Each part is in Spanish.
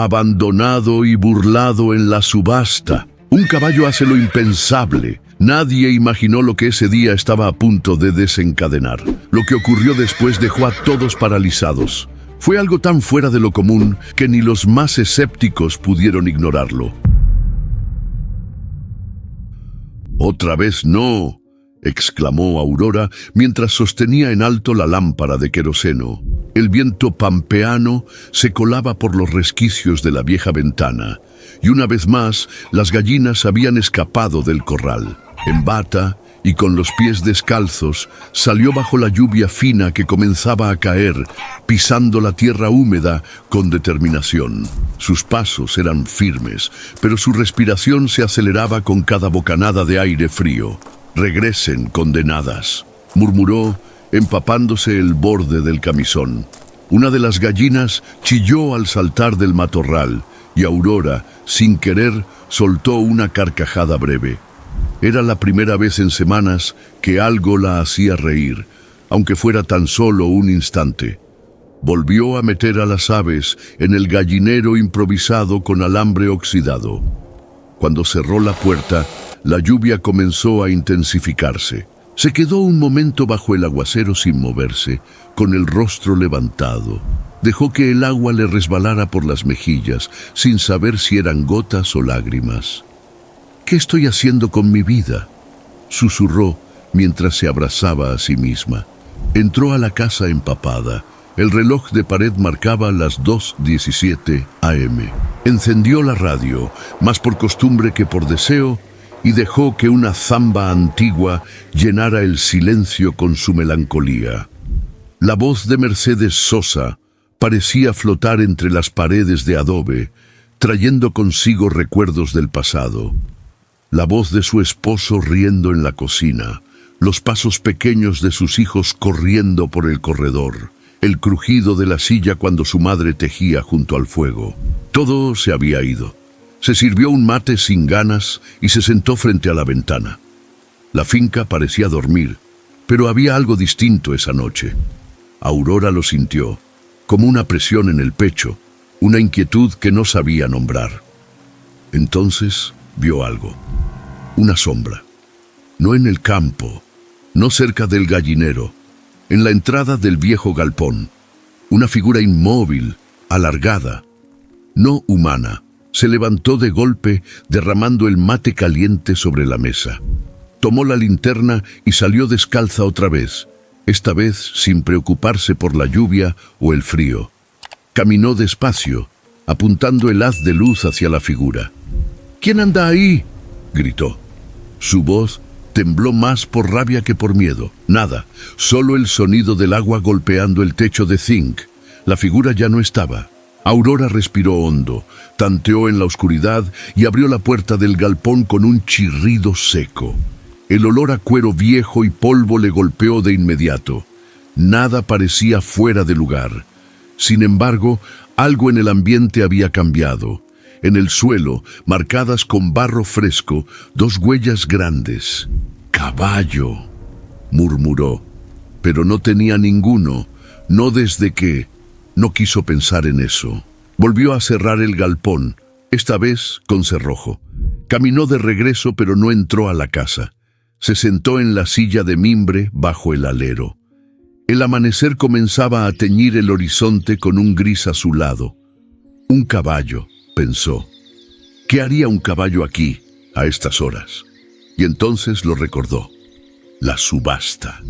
Abandonado y burlado en la subasta. Un caballo hace lo impensable. Nadie imaginó lo que ese día estaba a punto de desencadenar. Lo que ocurrió después dejó a todos paralizados. Fue algo tan fuera de lo común que ni los más escépticos pudieron ignorarlo. «¡Otra vez no!», exclamó Aurora mientras sostenía en alto la lámpara de queroseno. El viento pampeano se colaba por los resquicios de la vieja ventana, y una vez más las gallinas habían escapado del corral. En bata y con los pies descalzos, salió bajo la lluvia fina que comenzaba a caer, pisando la tierra húmeda con determinación. Sus pasos eran firmes, pero su respiración se aceleraba con cada bocanada de aire frío. «Regresen, condenadas», murmuró, empapándose el borde del camisón. Una de las gallinas chilló al saltar del matorral, y Aurora, sin querer, soltó una carcajada breve. Era la primera vez en semanas que algo la hacía reír, aunque fuera tan solo un instante. Volvió a meter a las aves en el gallinero improvisado con alambre oxidado. Cuando cerró la puerta, la lluvia comenzó a intensificarse. Se quedó un momento bajo el aguacero sin moverse, con el rostro levantado. Dejó que el agua le resbalara por las mejillas, sin saber si eran gotas o lágrimas. «¿Qué estoy haciendo con mi vida?», susurró mientras se abrazaba a sí misma. Entró a la casa empapada. El reloj de pared marcaba las 2:17 am. Encendió la radio, más por costumbre que por deseo, y dejó que una zamba antigua llenara el silencio con su melancolía. La voz de Mercedes Sosa parecía flotar entre las paredes de adobe, trayendo consigo recuerdos del pasado. La voz de su esposo riendo en la cocina, los pasos pequeños de sus hijos corriendo por el corredor, el crujido de la silla cuando su madre tejía junto al fuego. Todo se había ido. Se sirvió un mate sin ganas y se sentó frente a la ventana. La finca parecía dormir, pero había algo distinto esa noche. Aurora lo sintió, como una presión en el pecho, una inquietud que no sabía nombrar. Entonces vio algo, una sombra. No en el campo, no cerca del gallinero, en la entrada del viejo galpón. Una figura inmóvil, alargada, no humana. Se levantó de golpe, derramando el mate caliente sobre la mesa. Tomó la linterna y salió descalza otra vez, esta vez sin preocuparse por la lluvia o el frío. Caminó despacio, apuntando el haz de luz hacia la figura. «¿Quién anda ahí?», gritó. Su voz tembló más por rabia que por miedo. Nada, solo el sonido del agua golpeando el techo de zinc. La figura ya no estaba. Aurora respiró hondo, tanteó en la oscuridad y abrió la puerta del galpón con un chirrido seco. El olor a cuero viejo y polvo le golpeó de inmediato. Nada parecía fuera de lugar. Sin embargo, algo en el ambiente había cambiado. En el suelo, marcadas con barro fresco, dos huellas grandes. «Caballo», murmuró, pero no tenía ninguno, no desde que... No quiso pensar en eso. Volvió a cerrar el galpón, esta vez con cerrojo. Caminó de regreso, pero no entró a la casa. Se sentó en la silla de mimbre bajo el alero. El amanecer comenzaba a teñir el horizonte con un gris azulado. Un caballo, pensó. ¿Qué haría un caballo aquí, a estas horas? Y entonces lo recordó. La subasta.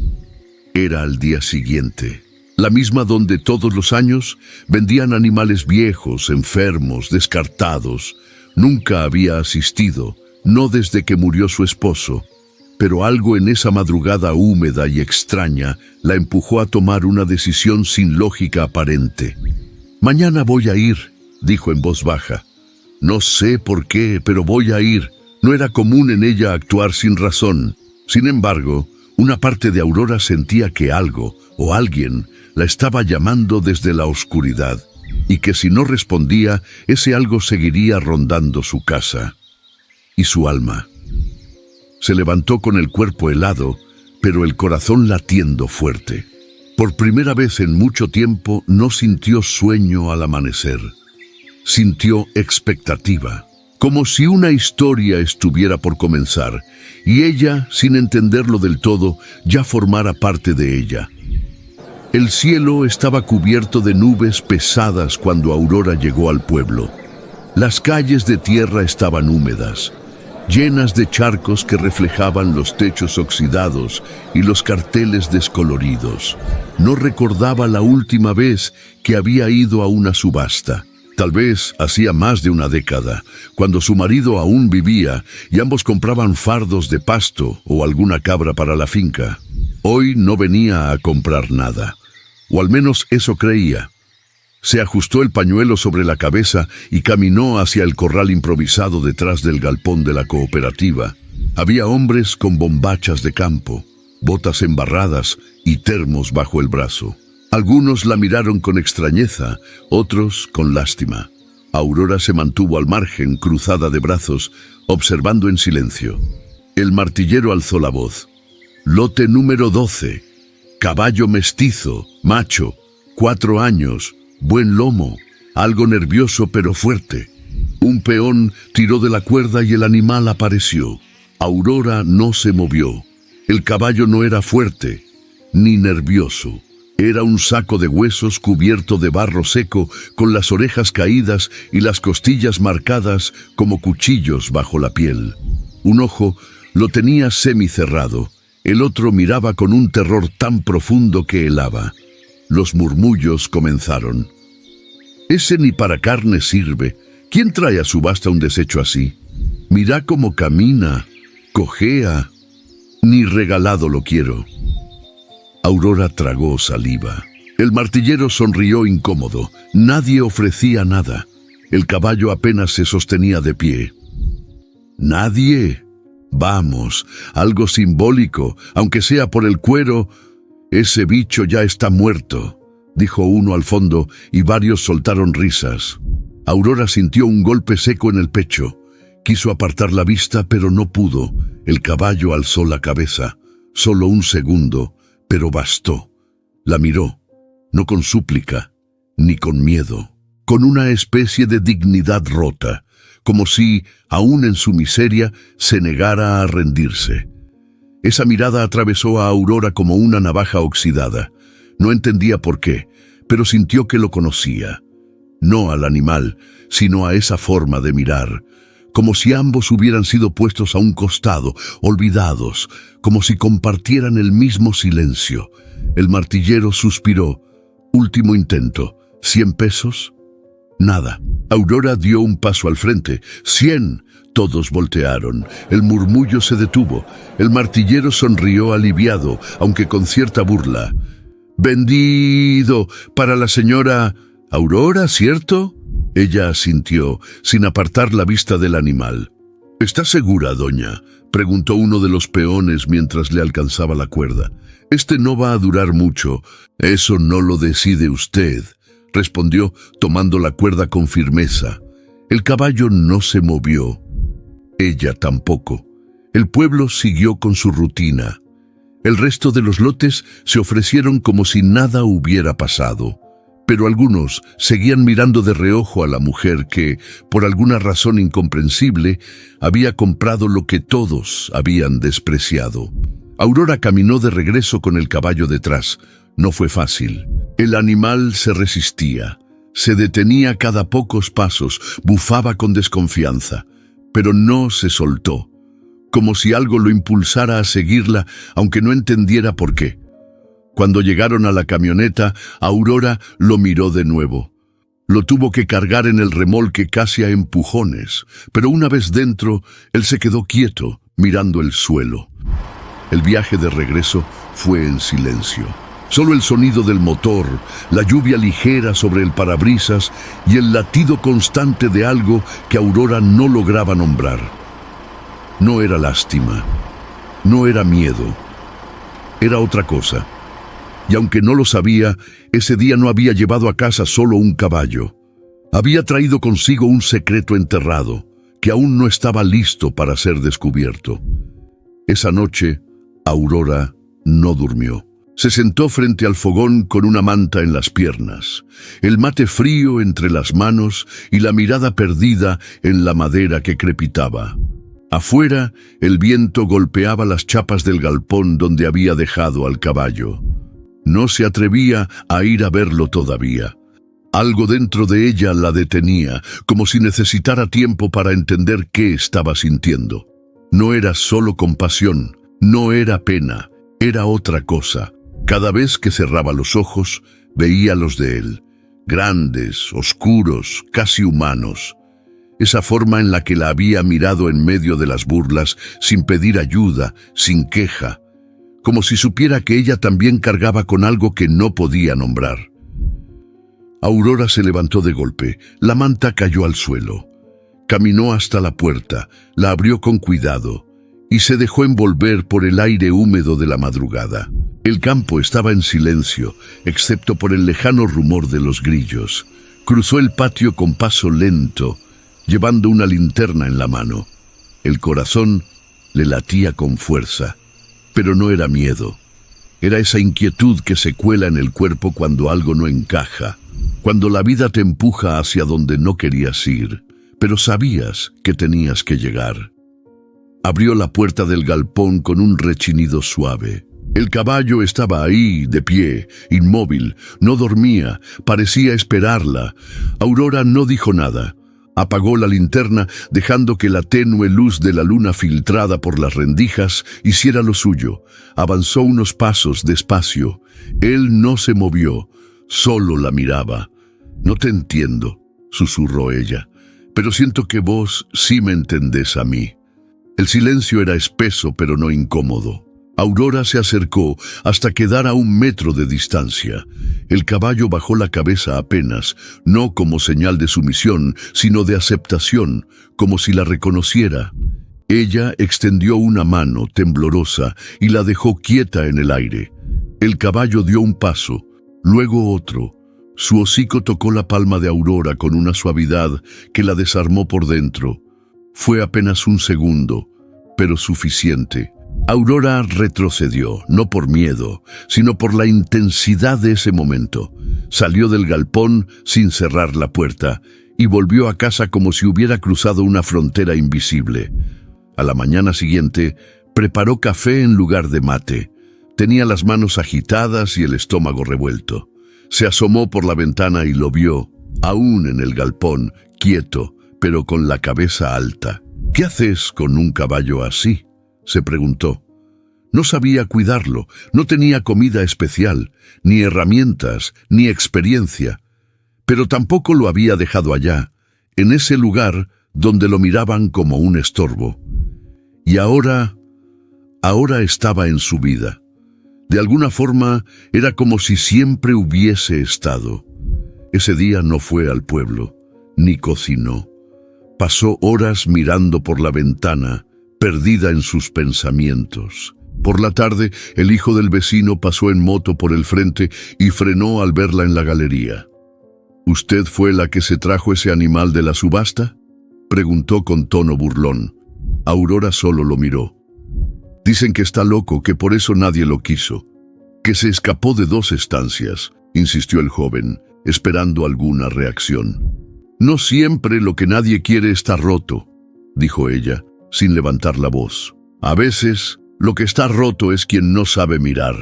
Era al día siguiente. La misma donde todos los años vendían animales viejos, enfermos, descartados. Nunca había asistido, no desde que murió su esposo, pero algo en esa madrugada húmeda y extraña la empujó a tomar una decisión sin lógica aparente. «Mañana voy a ir», dijo en voz baja. «No sé por qué, pero voy a ir». No era común en ella actuar sin razón. Sin embargo, una parte de Aurora sentía que algo o alguien la estaba llamando desde la oscuridad, y que si no respondía, ese algo seguiría rondando su casa y su alma. Se levantó con el cuerpo helado, pero el corazón latiendo fuerte. Por primera vez en mucho tiempo no sintió sueño al amanecer. Sintió expectativa, como si una historia estuviera por comenzar, y ella, sin entenderlo del todo, ya formara parte de ella. El cielo estaba cubierto de nubes pesadas cuando Aurora llegó al pueblo. Las calles de tierra estaban húmedas, llenas de charcos que reflejaban los techos oxidados y los carteles descoloridos. No recordaba la última vez que había ido a una subasta. Tal vez hacía más de una década, cuando su marido aún vivía y ambos compraban fardos de pasto o alguna cabra para la finca. Hoy no venía a comprar nada, o al menos eso creía. Se ajustó el pañuelo sobre la cabeza y caminó hacia el corral improvisado detrás del galpón de la cooperativa. Había hombres con bombachas de campo, botas embarradas y termos bajo el brazo. Algunos la miraron con extrañeza, otros con lástima. Aurora se mantuvo al margen, cruzada de brazos, observando en silencio. El martillero alzó la voz. Lote número 12. Caballo mestizo, macho, 4 años, buen lomo, algo nervioso pero fuerte. Un peón tiró de la cuerda y el animal apareció. Aurora no se movió. El caballo no era fuerte, ni nervioso. Era un saco de huesos cubierto de barro seco, con las orejas caídas y las costillas marcadas como cuchillos bajo la piel. Un ojo lo tenía semicerrado, el otro miraba con un terror tan profundo que helaba. Los murmullos comenzaron. «Ese ni para carne sirve. ¿Quién trae a subasta un desecho así? Mira cómo camina, cojea. Ni regalado lo quiero». Aurora tragó saliva. El martillero sonrió incómodo. Nadie ofrecía nada. El caballo apenas se sostenía de pie. «¿Nadie? Vamos, algo simbólico, aunque sea por el cuero. Ese bicho ya está muerto», dijo uno al fondo, y varios soltaron risas. Aurora sintió un golpe seco en el pecho. Quiso apartar la vista, pero no pudo. El caballo alzó la cabeza. Solo un segundo, pero bastó. La miró, no con súplica, ni con miedo, con una especie de dignidad rota, como si, aún en su miseria, se negara a rendirse. Esa mirada atravesó a Aurora como una navaja oxidada. No entendía por qué, pero sintió que lo conocía. No al animal, sino a esa forma de mirar, como si ambos hubieran sido puestos a un costado, olvidados, como si compartieran el mismo silencio. El martillero suspiró. Último intento. ¿100 pesos? Nada. Aurora dio un paso al frente. 100. Todos voltearon. El murmullo se detuvo. El martillero sonrió aliviado, aunque con cierta burla. «Vendido para la señora Aurora, ¿cierto?». Ella asintió, sin apartar la vista del animal. «¿Está segura, doña?», preguntó uno de los peones mientras le alcanzaba la cuerda. «Este no va a durar mucho». «Eso no lo decide usted», respondió, tomando la cuerda con firmeza. El caballo no se movió. Ella tampoco. El pueblo siguió con su rutina. El resto de los lotes se ofrecieron como si nada hubiera pasado. Pero algunos seguían mirando de reojo a la mujer que, por alguna razón incomprensible, había comprado lo que todos habían despreciado. Aurora caminó de regreso con el caballo detrás. No fue fácil. El animal se resistía. Se detenía cada pocos pasos, bufaba con desconfianza, pero no se soltó, como si algo lo impulsara a seguirla, aunque no entendiera por qué. Cuando llegaron a la camioneta, Aurora lo miró de nuevo. Lo tuvo que cargar en el remolque casi a empujones, pero una vez dentro, él se quedó quieto, mirando el suelo. El viaje de regreso fue en silencio. Solo el sonido del motor, la lluvia ligera sobre el parabrisas y el latido constante de algo que Aurora no lograba nombrar. No era lástima, no era miedo, era otra cosa. Y aunque no lo sabía, ese día no había llevado a casa solo un caballo. Había traído consigo un secreto enterrado, que aún no estaba listo para ser descubierto. Esa noche, Aurora no durmió. Se sentó frente al fogón con una manta en las piernas, el mate frío entre las manos y la mirada perdida en la madera que crepitaba. Afuera, el viento golpeaba las chapas del galpón donde había dejado al caballo. No se atrevía a ir a verlo todavía. Algo dentro de ella la detenía, como si necesitara tiempo para entender qué estaba sintiendo. No era solo compasión, no era pena, era otra cosa. Cada vez que cerraba los ojos, veía los de él, grandes, oscuros, casi humanos. Esa forma en la que la había mirado en medio de las burlas, sin pedir ayuda, sin queja, como si supiera que ella también cargaba con algo que no podía nombrar. Aurora se levantó de golpe, la manta cayó al suelo. Caminó hasta la puerta, la abrió con cuidado y se dejó envolver por el aire húmedo de la madrugada. El campo estaba en silencio, excepto por el lejano rumor de los grillos. Cruzó el patio con paso lento, llevando una linterna en la mano. El corazón le latía con fuerza, pero no era miedo. Era esa inquietud que se cuela en el cuerpo cuando algo no encaja, cuando la vida te empuja hacia donde no querías ir, pero sabías que tenías que llegar. Abrió la puerta del galpón con un rechinido suave. El caballo estaba ahí, de pie, inmóvil, no dormía, parecía esperarla. Aurora no dijo nada. Apagó la linterna, dejando que la tenue luz de la luna filtrada por las rendijas hiciera lo suyo. Avanzó unos pasos despacio. Él no se movió, solo la miraba. «No te entiendo», susurró ella, «pero siento que vos sí me entendés a mí». El silencio era espeso, pero no incómodo. Aurora se acercó hasta quedar a 1 metro de distancia. El caballo bajó la cabeza apenas, no como señal de sumisión, sino de aceptación, como si la reconociera. Ella extendió una mano temblorosa y la dejó quieta en el aire. El caballo dio un paso, luego otro. Su hocico tocó la palma de Aurora con una suavidad que la desarmó por dentro. Fue apenas 1 segundo, pero suficiente. Aurora retrocedió, no por miedo, sino por la intensidad de ese momento. Salió del galpón sin cerrar la puerta y volvió a casa como si hubiera cruzado una frontera invisible. A la mañana siguiente, preparó café en lugar de mate. Tenía las manos agitadas y el estómago revuelto. Se asomó por la ventana y lo vio, aún en el galpón, quieto, pero con la cabeza alta. «¿Qué haces con un caballo así?», se preguntó. No sabía cuidarlo, no tenía comida especial, ni herramientas, ni experiencia, pero tampoco lo había dejado allá, en ese lugar donde lo miraban como un estorbo. Y ahora estaba en su vida. De alguna forma, era como si siempre hubiese estado. Ese día no fue al pueblo, ni cocinó. Pasó horas mirando por la ventana, perdida en sus pensamientos. Por la tarde, el hijo del vecino pasó en moto por el frente y frenó al verla en la galería. «¿Usted fue la que se trajo ese animal de la subasta?», preguntó con tono burlón. Aurora solo lo miró. «Dicen que está loco, que por eso nadie lo quiso, que se escapó de 2 estancias», insistió el joven, esperando alguna reacción. «No siempre lo que nadie quiere está roto», dijo ella, sin levantar la voz. «A veces, lo que está roto es quien no sabe mirar».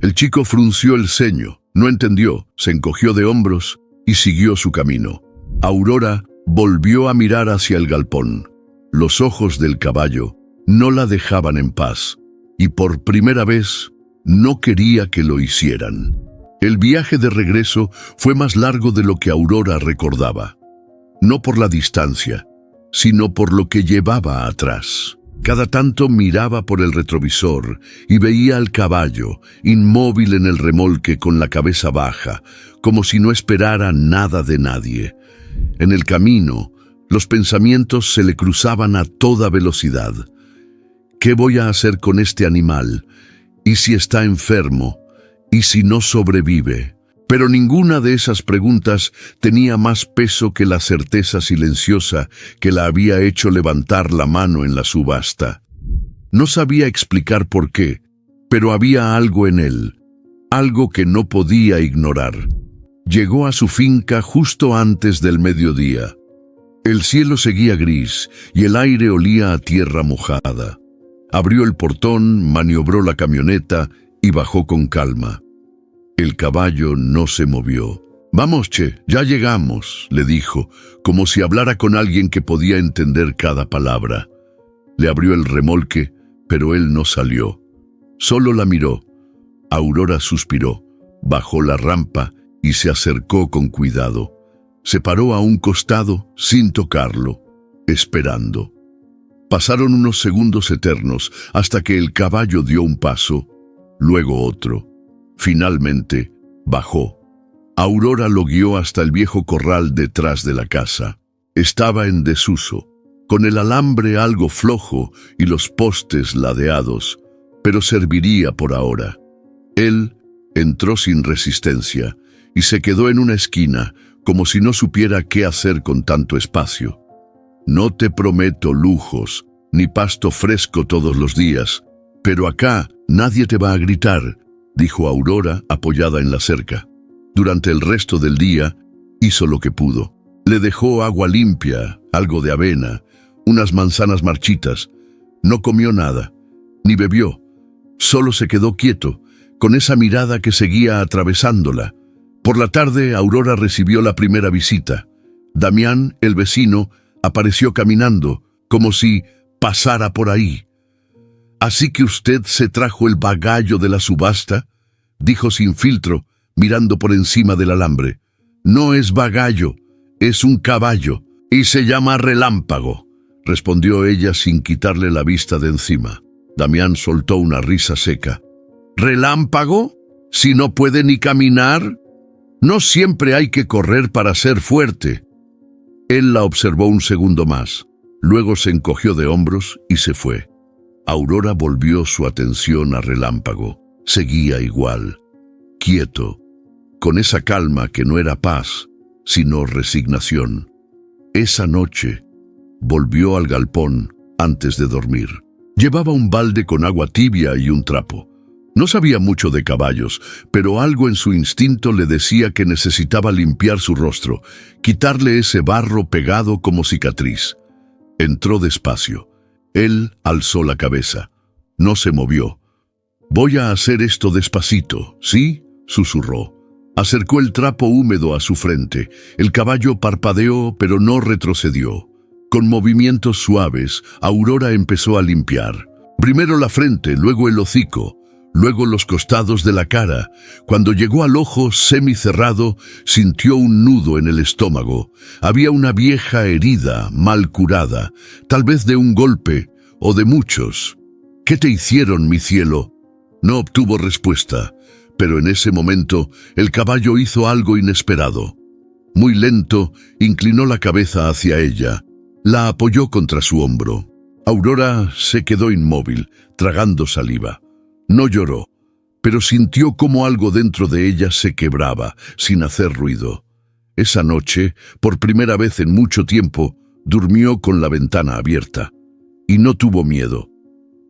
El chico frunció el ceño, no entendió, se encogió de hombros y siguió su camino. Aurora volvió a mirar hacia el galpón. Los ojos del caballo no la dejaban en paz, y por primera vez no quería que lo hicieran. El viaje de regreso fue más largo de lo que Aurora recordaba. No por la distancia, sino por lo que llevaba atrás. Cada tanto miraba por el retrovisor y veía al caballo, inmóvil en el remolque con la cabeza baja, como si no esperara nada de nadie. En el camino, los pensamientos se le cruzaban a toda velocidad. ¿Qué voy a hacer con este animal? ¿Y si está enfermo? ¿Y si no sobrevive? Pero ninguna de esas preguntas tenía más peso que la certeza silenciosa que la había hecho levantar la mano en la subasta. No sabía explicar por qué, pero había algo en él, algo que no podía ignorar. Llegó a su finca justo antes del mediodía. El cielo seguía gris y el aire olía a tierra mojada. Abrió el portón, maniobró la camioneta y bajó con calma. El caballo no se movió. «Vamos, che, ya llegamos», le dijo, como si hablara con alguien que podía entender cada palabra. Le abrió el remolque, pero él no salió. Solo la miró. Aurora suspiró, bajó la rampa y se acercó con cuidado. Se paró a un costado sin tocarlo, esperando. Pasaron unos segundos eternos hasta que el caballo dio un paso, luego otro. Finalmente, bajó. Aurora lo guió hasta el viejo corral detrás de la casa. Estaba en desuso, con el alambre algo flojo y los postes ladeados, pero serviría por ahora. Él entró sin resistencia y se quedó en una esquina, como si no supiera qué hacer con tanto espacio. «No te prometo lujos, ni pasto fresco todos los días, pero acá nadie te va a gritar», dijo Aurora apoyada en la cerca. Durante el resto del día hizo lo que pudo. Le dejó agua limpia, algo de avena, unas manzanas marchitas. No comió nada, ni bebió. Solo se quedó quieto, con esa mirada que seguía atravesándola. Por la tarde, Aurora recibió la primera visita. Damián, el vecino, apareció caminando, como si pasara por ahí. «¿Así que usted se trajo el bagallo de la subasta?», dijo sin filtro, mirando por encima del alambre. «No es bagallo, es un caballo, y se llama Relámpago», respondió ella sin quitarle la vista de encima. Damián soltó una risa seca. «¿Relámpago? ¿Si no puede ni caminar? No siempre hay que correr para ser fuerte». Él la observó un segundo más, luego se encogió de hombros y se fue. Aurora volvió su atención a Relámpago. Seguía igual, quieto, con esa calma que no era paz, sino resignación. Esa noche volvió al galpón antes de dormir. Llevaba un balde con agua tibia y un trapo. No sabía mucho de caballos, pero algo en su instinto le decía que necesitaba limpiar su rostro, quitarle ese barro pegado como cicatriz. Entró despacio. Él alzó la cabeza. No se movió. «Voy a hacer esto despacito, ¿sí?», susurró. Acercó el trapo húmedo a su frente. El caballo parpadeó, pero no retrocedió. Con movimientos suaves, Aurora empezó a limpiar. Primero la frente, luego el hocico, luego los costados de la cara. Cuando llegó al ojo semicerrado, sintió un nudo en el estómago. Había una vieja herida, mal curada, tal vez de un golpe o de muchos. «¿Qué te hicieron, mi cielo?». No obtuvo respuesta, pero en ese momento el caballo hizo algo inesperado. Muy lento, inclinó la cabeza hacia ella. La apoyó contra su hombro. Aurora se quedó inmóvil, tragando saliva. No lloró, pero sintió cómo algo dentro de ella se quebraba, sin hacer ruido. Esa noche, por primera vez en mucho tiempo, durmió con la ventana abierta. Y no tuvo miedo.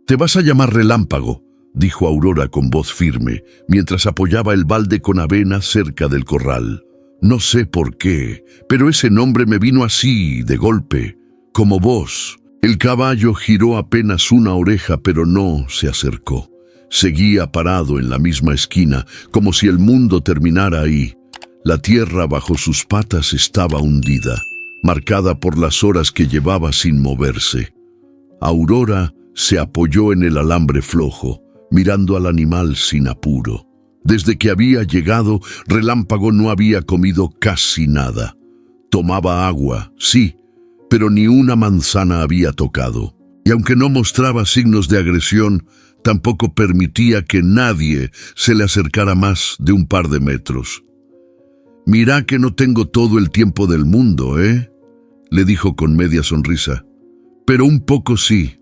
«Te vas a llamar Relámpago», dijo Aurora con voz firme, mientras apoyaba el balde con avena cerca del corral. «No sé por qué, pero ese nombre me vino así, de golpe, como vos». El caballo giró apenas una oreja, pero no se acercó. Seguía parado en la misma esquina, como si el mundo terminara ahí. La tierra bajo sus patas estaba hundida, marcada por las horas que llevaba sin moverse. Aurora se apoyó en el alambre flojo, mirando al animal sin apuro. Desde que había llegado, Relámpago no había comido casi nada. Tomaba agua, sí, pero ni una manzana había tocado. Y aunque no mostraba signos de agresión, tampoco permitía que nadie se le acercara más de un par de metros. «Mira que no tengo todo el tiempo del mundo, ¿eh?», le dijo con media sonrisa. «Pero un poco sí.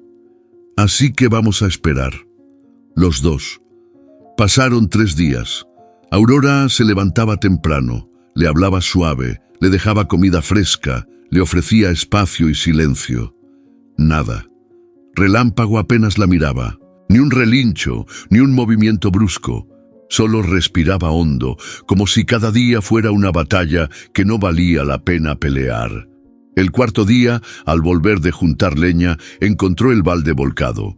Así que vamos a esperar». Los dos. Pasaron 3 días. Aurora se levantaba temprano, le hablaba suave, le dejaba comida fresca, le ofrecía espacio y silencio. Nada. Relámpago apenas la miraba. Ni un relincho, ni un movimiento brusco. Solo respiraba hondo, como si cada día fuera una batalla que no valía la pena pelear. El cuarto día, al volver de juntar leña, encontró el balde volcado,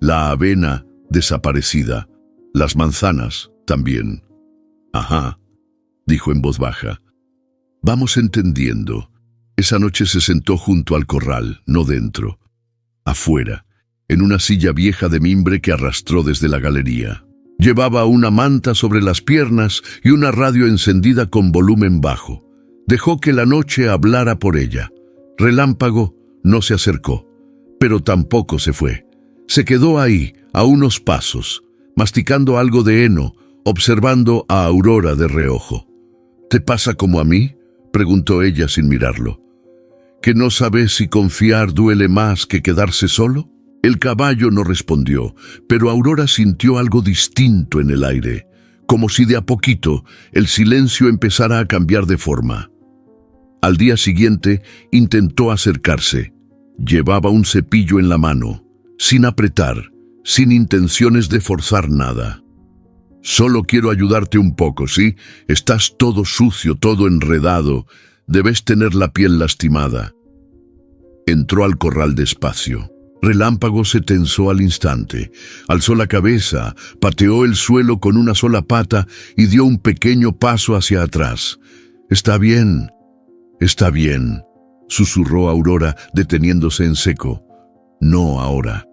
la avena desaparecida, las manzanas también. «Ajá», dijo en voz baja. «Vamos entendiendo». Esa noche se sentó junto al corral, no dentro, afuera, en una silla vieja de mimbre que arrastró desde la galería. Llevaba una manta sobre las piernas y una radio encendida con volumen bajo. Dejó que la noche hablara por ella. Relámpago no se acercó, pero tampoco se fue. Se quedó ahí, a unos pasos, masticando algo de heno, observando a Aurora de reojo. «¿Te pasa como a mí?», preguntó ella sin mirarlo. «¿Que no sabes si confiar duele más que quedarse solo?». El caballo no respondió, pero Aurora sintió algo distinto en el aire, como si de a poquito el silencio empezara a cambiar de forma. Al día siguiente intentó acercarse. Llevaba un cepillo en la mano, sin apretar, sin intenciones de forzar nada. «Solo quiero ayudarte un poco, ¿sí? Estás todo sucio, todo enredado. Debes tener la piel lastimada». Entró al corral despacio. Relámpago se tensó al instante, alzó la cabeza, pateó el suelo con una sola pata y dio un pequeño paso hacia atrás. Está bien», susurró Aurora, deteniéndose en seco. «No ahora».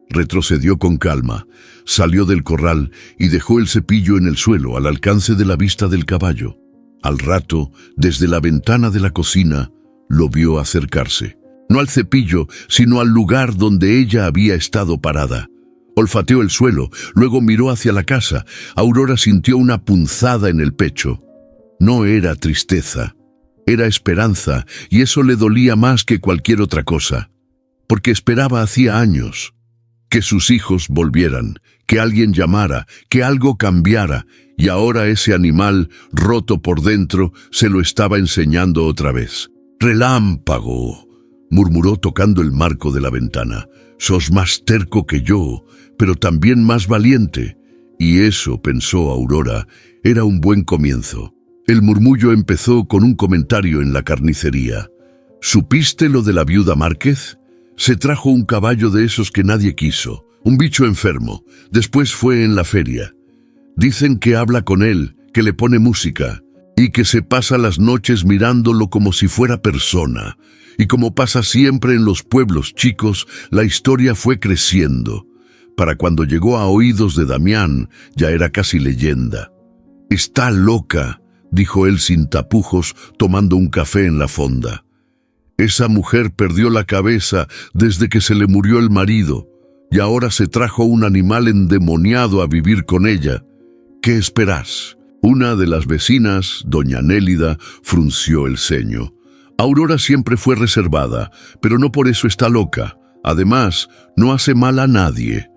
Retrocedió con calma, salió del corral y dejó el cepillo en el suelo al alcance de la vista del caballo. Al rato, desde la ventana de la cocina, lo vio acercarse. No al cepillo, sino al lugar donde ella había estado parada. Olfateó el suelo, luego miró hacia la casa. Aurora sintió una punzada en el pecho. No era tristeza, era esperanza, y eso le dolía más que cualquier otra cosa, porque esperaba hacía años que sus hijos volvieran, que alguien llamara, que algo cambiara, y ahora ese animal, roto por dentro, se lo estaba enseñando otra vez. «Relámpago», murmuró tocando el marco de la ventana. «Sos más terco que yo, pero también más valiente». Y eso, pensó Aurora, era un buen comienzo. El murmullo empezó con un comentario en la carnicería. «¿Supiste lo de la viuda Márquez? Se trajo un caballo de esos que nadie quiso, un bicho enfermo. Después fue en la feria. Dicen que habla con él, que le pone música, y que se pasa las noches mirándolo como si fuera persona. Y como pasa siempre en los pueblos chicos, la historia fue creciendo. Para cuando llegó a oídos de Damián, ya era casi leyenda. «Está loca», dijo él sin tapujos, tomando un café en la fonda. «Esa mujer perdió la cabeza desde que se le murió el marido, y ahora se trajo un animal endemoniado a vivir con ella. ¿Qué esperás?». Una de las vecinas, doña Nélida, frunció el ceño. Aurora siempre fue reservada, pero no por eso está loca. Además, no hace mal a nadie.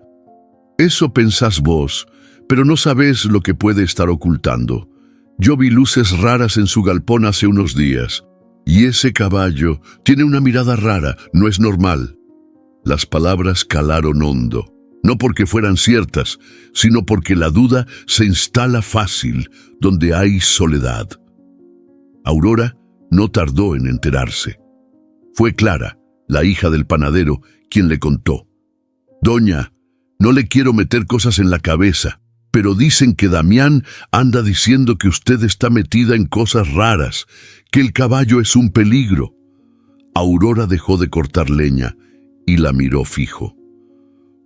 «Eso pensás vos, pero no sabés lo que puede estar ocultando. Yo vi luces raras en su galpón hace unos días. Y ese caballo tiene una mirada rara, no es normal». Las palabras calaron hondo, no porque fueran ciertas, sino porque la duda se instala fácil donde hay soledad. Aurora no tardó en enterarse. Fue Clara, la hija del panadero, quien le contó. «Doña, no le quiero meter cosas en la cabeza, pero dicen que Damián anda diciendo que usted está metida en cosas raras, que el caballo es un peligro». Aurora dejó de cortar leña y la miró fijo.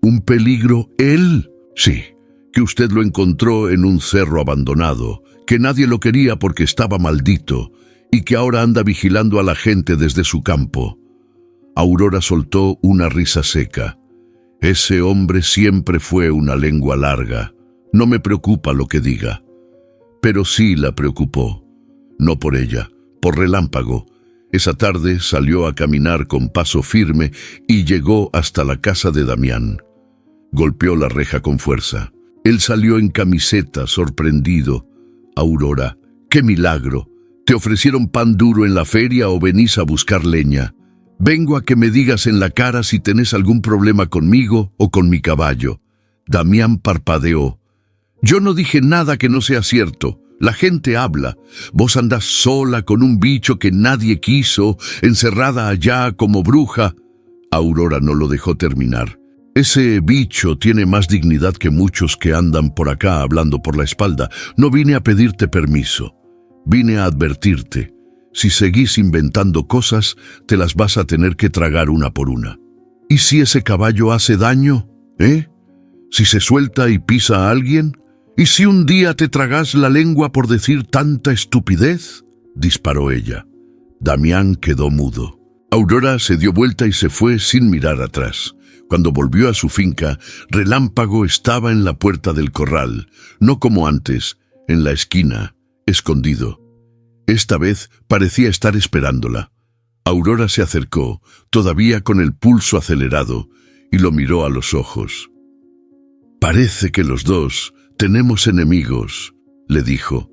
«¿Un peligro él?». «Sí, que usted lo encontró en un cerro abandonado, que nadie lo quería porque estaba maldito, y que ahora anda vigilando a la gente desde su campo». Aurora soltó una risa seca. «Ese hombre siempre fue una lengua larga. No me preocupa lo que diga». Pero sí la preocupó. No por ella, por Relámpago. Esa tarde salió a caminar con paso firme y llegó hasta la casa de Damián. Golpeó la reja con fuerza. Él salió en camiseta, sorprendido. «Aurora, qué milagro. ¿Te ofrecieron pan duro en la feria o venís a buscar leña? Vengo a que me digas en la cara si tenés algún problema conmigo o con mi caballo». Damián parpadeó. Yo no dije nada que no sea cierto. La gente habla. Vos andás sola con un bicho que nadie quiso, encerrada allá como bruja. Aurora no lo dejó terminar. Ese bicho tiene más dignidad que muchos que andan por acá hablando por la espalda. No vine a pedirte permiso. Vine a advertirte. Si seguís inventando cosas, te las vas a tener que tragar una por una. ¿Y si ese caballo hace daño? ¿Si se suelta y pisa a alguien? ¿Y si un día te tragas la lengua por decir tanta estupidez? Disparó ella. Damián quedó mudo. Aurora se dio vuelta y se fue sin mirar atrás. Cuando volvió a su finca, Relámpago estaba en la puerta del corral, no como antes, en la esquina, escondido. Esta vez parecía estar esperándola. Aurora se acercó, todavía con el pulso acelerado, y lo miró a los ojos. «Parece que los dos tenemos enemigos», le dijo,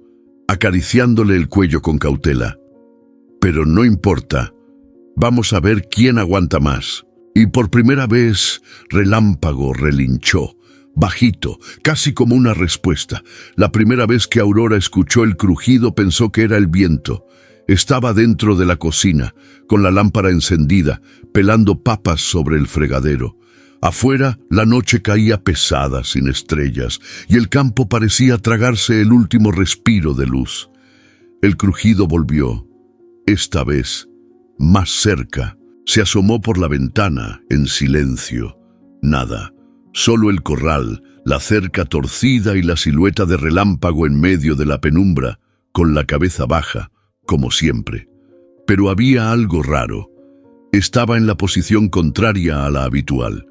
acariciándole el cuello con cautela. «Pero no importa. Vamos a ver quién aguanta más». Y por primera vez, Relámpago relinchó, bajito, casi como una respuesta. La primera vez que Aurora escuchó el crujido pensó que era el viento. Estaba dentro de la cocina, con la lámpara encendida, pelando papas sobre el fregadero. Afuera, la noche caía pesada, sin estrellas, y el campo parecía tragarse el último respiro de luz. El crujido volvió, esta vez, más cerca. Se asomó por la ventana, en silencio. Nada, solo el corral, la cerca torcida y la silueta de Relámpago en medio de la penumbra, con la cabeza baja, como siempre. Pero había algo raro. Estaba en la posición contraria a la habitual.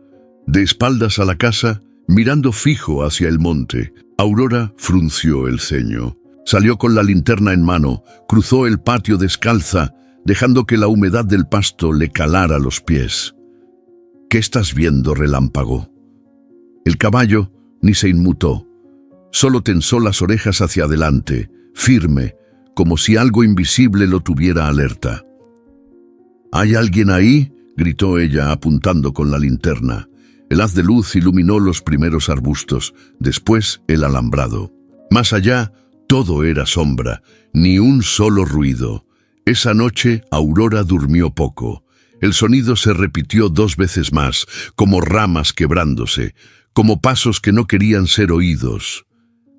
De espaldas a la casa, mirando fijo hacia el monte, Aurora frunció el ceño. Salió con la linterna en mano, cruzó el patio descalza, dejando que la humedad del pasto le calara los pies. «¿Qué estás viendo, Relámpago?» El caballo ni se inmutó. Solo tensó las orejas hacia adelante, firme, como si algo invisible lo tuviera alerta. «¿Hay alguien ahí?», gritó ella, apuntando con la linterna. El haz de luz iluminó los primeros arbustos, después el alambrado. Más allá, todo era sombra, ni un solo ruido. Esa noche, Aurora durmió poco. El sonido se repitió 2 veces más, como ramas quebrándose, como pasos que no querían ser oídos.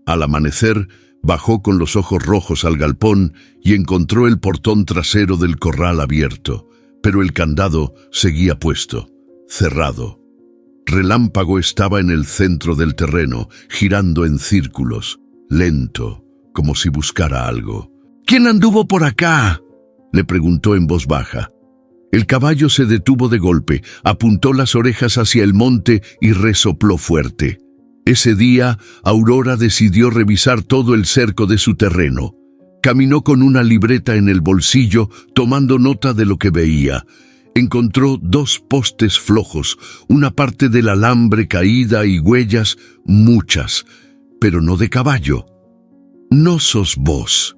Al amanecer, bajó con los ojos rojos al galpón y encontró el portón trasero del corral abierto, pero el candado seguía puesto, cerrado. Relámpago estaba en el centro del terreno, girando en círculos, lento, como si buscara algo. «¿Quién anduvo por acá?», le preguntó en voz baja. El caballo se detuvo de golpe, apuntó las orejas hacia el monte y resopló fuerte. Ese día, Aurora decidió revisar todo el cerco de su terreno. Caminó con una libreta en el bolsillo, tomando nota de lo que veía. Encontró 2 postes flojos, una parte del alambre caída y huellas, muchas, pero no de caballo. «No sos vos»,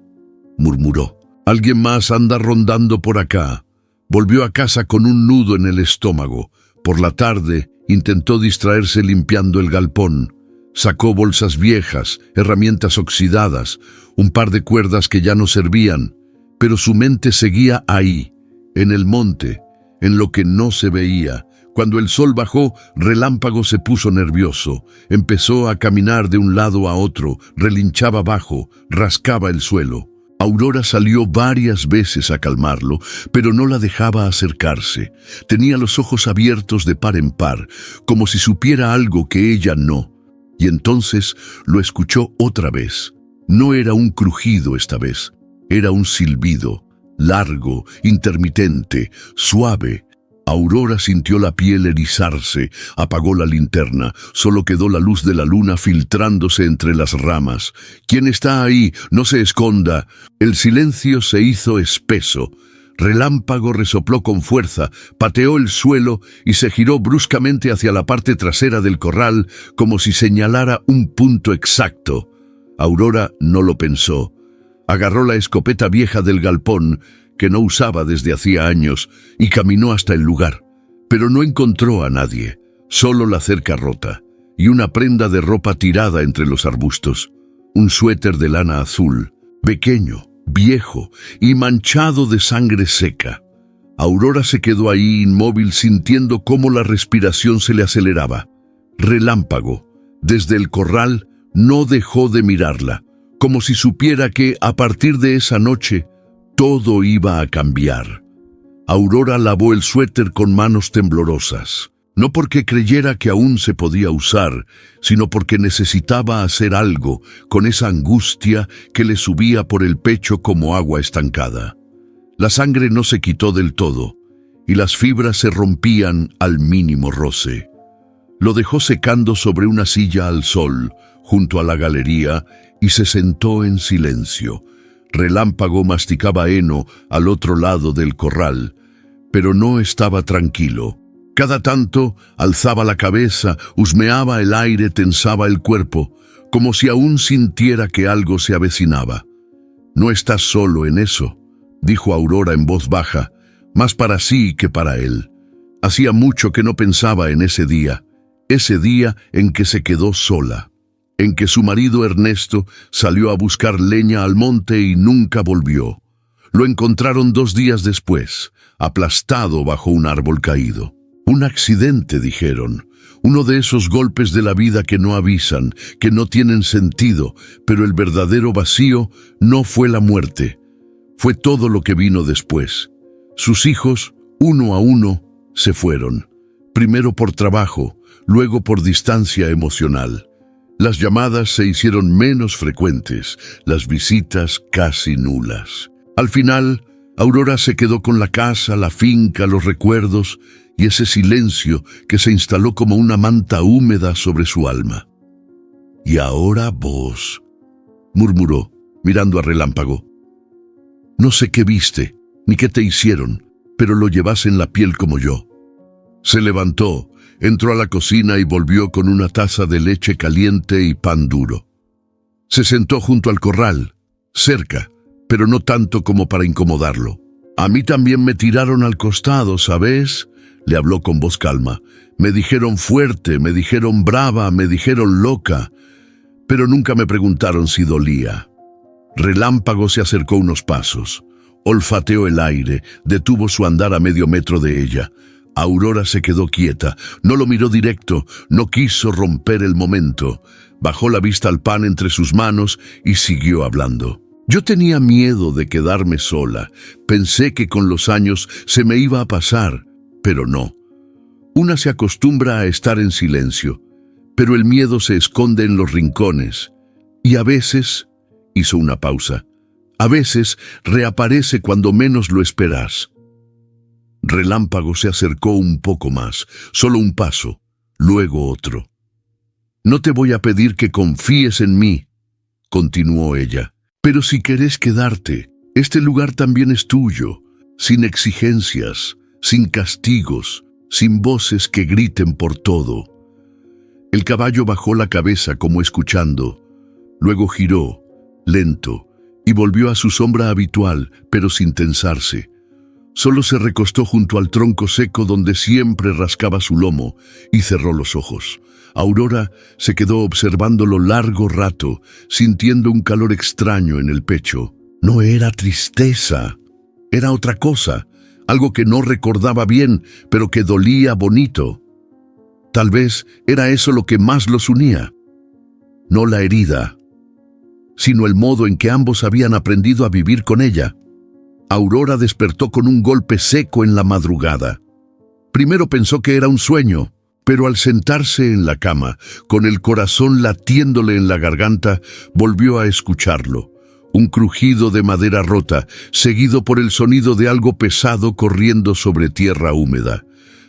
murmuró. «Alguien más anda rondando por acá». Volvió a casa con un nudo en el estómago. Por la tarde intentó distraerse limpiando el galpón. Sacó bolsas viejas, herramientas oxidadas, un par de cuerdas que ya no servían, pero su mente seguía ahí, en el monte, en lo que no se veía. Cuando el sol bajó, Relámpago se puso nervioso. Empezó a caminar de un lado a otro, relinchaba abajo, rascaba el suelo. Aurora salió varias veces a calmarlo, pero no la dejaba acercarse. Tenía los ojos abiertos de par en par, como si supiera algo que ella no. Y entonces lo escuchó otra vez. No era un crujido esta vez, era un silbido, largo, intermitente, suave. Aurora sintió la piel erizarse, apagó la linterna, solo quedó la luz de la luna filtrándose entre las ramas. «¿Quién está ahí? No se esconda». El silencio se hizo espeso. Relámpago resopló con fuerza, pateó el suelo y se giró bruscamente hacia la parte trasera del corral, como si señalara un punto exacto. Aurora no lo pensó. Agarró la escopeta vieja del galpón, que no usaba desde hacía años, y caminó hasta el lugar. Pero no encontró a nadie, solo la cerca rota. y una prenda de ropa tirada entre los arbustos. Un suéter de lana azul, pequeño, viejo y manchado de sangre seca. Aurora se quedó ahí inmóvil, sintiendo cómo la respiración se le aceleraba. Relámpago, desde el corral, no dejó de mirarla, como si supiera que, a partir de esa noche, todo iba a cambiar. Aurora lavó el suéter con manos temblorosas, no porque creyera que aún se podía usar, sino porque necesitaba hacer algo con esa angustia que le subía por el pecho como agua estancada. La sangre no se quitó del todo, y las fibras se rompían al mínimo roce. Lo dejó secando sobre una silla al sol, junto a la galería, y se sentó en silencio. Relámpago masticaba heno al otro lado del corral, pero no estaba tranquilo. Cada tanto alzaba la cabeza, husmeaba el aire, tensaba el cuerpo, como si aún sintiera que algo se avecinaba. «No estás solo en eso», dijo Aurora en voz baja, más para sí que para él. Hacía mucho que no pensaba en ese día en que se quedó sola, en que su marido Ernesto salió a buscar leña al monte y nunca volvió. Lo encontraron 2 días después, aplastado bajo un árbol caído. Un accidente, dijeron, uno de esos golpes de la vida que no avisan, que no tienen sentido, pero el verdadero vacío no fue la muerte. Fue todo lo que vino después. Sus hijos, uno a uno, se fueron. Primero por trabajo, luego por distancia emocional. Las llamadas se hicieron menos frecuentes, las visitas casi nulas. Al final, Aurora se quedó con la casa, la finca, los recuerdos y ese silencio que se instaló como una manta húmeda sobre su alma. «Y ahora vos», murmuró, mirando a Relámpago. «No sé qué viste, ni qué te hicieron, pero lo llevas en la piel como yo». Se levantó, entró a la cocina y volvió con una taza de leche caliente y pan duro. Se sentó junto al corral, cerca, pero no tanto como para incomodarlo. «A mí también me tiraron al costado, ¿sabes?», le habló con voz calma. «Me dijeron fuerte, me dijeron brava, me dijeron loca, pero nunca me preguntaron si dolía». Relámpago se acercó unos pasos, olfateó el aire, detuvo su andar a medio metro de ella. Aurora se quedó quieta, no lo miró directo, no quiso romper el momento. Bajó la vista al pan entre sus manos y siguió hablando. «Yo tenía miedo de quedarme sola. Pensé que con los años se me iba a pasar, pero no. Una se acostumbra a estar en silencio, pero el miedo se esconde en los rincones. Y a veces», hizo una pausa, «a veces reaparece cuando menos lo esperas». Relámpago se acercó un poco más, solo un paso, luego otro. «No te voy a pedir que confíes en mí», continuó ella, «pero si querés quedarte, este lugar también es tuyo, sin exigencias, sin castigos, sin voces que griten por todo». El caballo bajó la cabeza como escuchando, luego giró, lento, y volvió a su sombra habitual, pero sin tensarse. Solo se recostó junto al tronco seco donde siempre rascaba su lomo y cerró los ojos. Aurora se quedó observándolo largo rato, sintiendo un calor extraño en el pecho. No era tristeza, era otra cosa, algo que no recordaba bien, pero que dolía bonito. Tal vez era eso lo que más los unía. No la herida, sino el modo en que ambos habían aprendido a vivir con ella. Aurora despertó con un golpe seco en la madrugada. Primero pensó que era un sueño, pero al sentarse en la cama, con el corazón latiéndole en la garganta, volvió a escucharlo. Un crujido de madera rota, seguido por el sonido de algo pesado corriendo sobre tierra húmeda.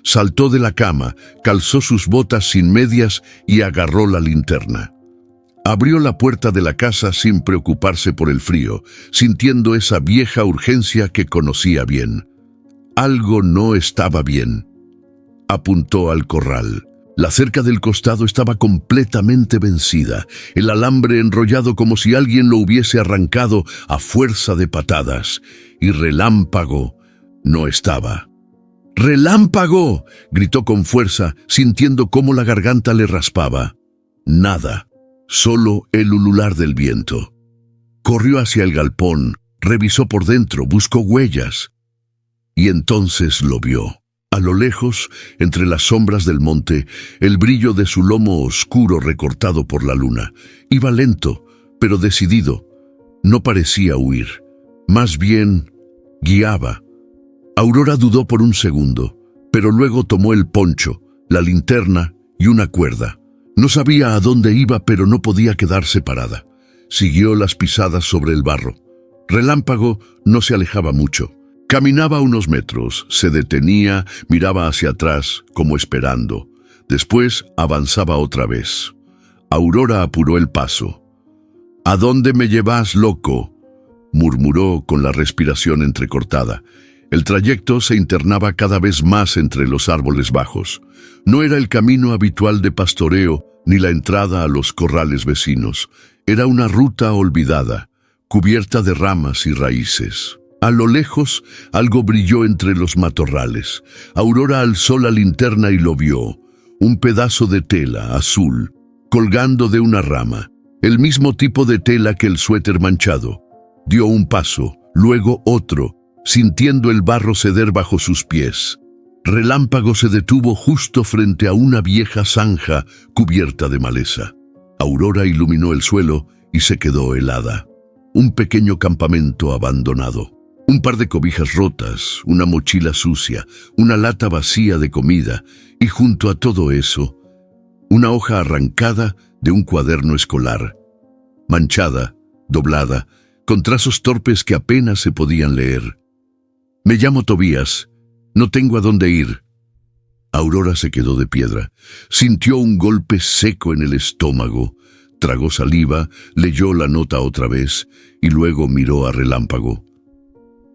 Saltó de la cama, calzó sus botas sin medias y agarró la linterna. Abrió la puerta de la casa sin preocuparse por el frío, sintiendo esa vieja urgencia que conocía bien. Algo no estaba bien. Apuntó al corral. La cerca del costado estaba completamente vencida, el alambre enrollado como si alguien lo hubiese arrancado a fuerza de patadas, y Relámpago no estaba. ¡Relámpago!, gritó con fuerza, sintiendo cómo la garganta le raspaba. Nada, solo el ulular del viento. Corrió hacia el galpón, revisó por dentro, buscó huellas. Y entonces lo vio. A lo lejos, entre las sombras del monte, el brillo de su lomo oscuro recortado por la luna. Iba lento, pero decidido. No parecía huir. Más bien, guiaba. Aurora dudó por un segundo, pero luego tomó el poncho, la linterna y una cuerda. No sabía a dónde iba, pero no podía quedarse parada. Siguió las pisadas sobre el barro. Relámpago no se alejaba mucho. Caminaba unos metros, se detenía, miraba hacia atrás, como esperando. Después avanzaba otra vez. Aurora apuró el paso. «¿A dónde me llevas, loco?», murmuró con la respiración entrecortada. El trayecto se internaba cada vez más entre los árboles bajos. No era el camino habitual de pastoreo ni la entrada a los corrales vecinos. Era una ruta olvidada, cubierta de ramas y raíces. A lo lejos, algo brilló entre los matorrales. Aurora alzó la linterna y lo vio. Un pedazo de tela azul, colgando de una rama. El mismo tipo de tela que el suéter manchado. Dio un paso, luego otro, sintiendo el barro ceder bajo sus pies. Relámpago se detuvo justo frente a una vieja zanja cubierta de maleza. Aurora iluminó el suelo y se quedó helada. Un pequeño campamento abandonado. Un par de cobijas rotas, una mochila sucia, una lata vacía de comida y junto a todo eso, una hoja arrancada de un cuaderno escolar, manchada, doblada, con trazos torpes que apenas se podían leer. «Me llamo Tobías. No tengo a dónde ir». Aurora se quedó de piedra. Sintió un golpe seco en el estómago. Tragó saliva, leyó la nota otra vez y luego miró a Relámpago.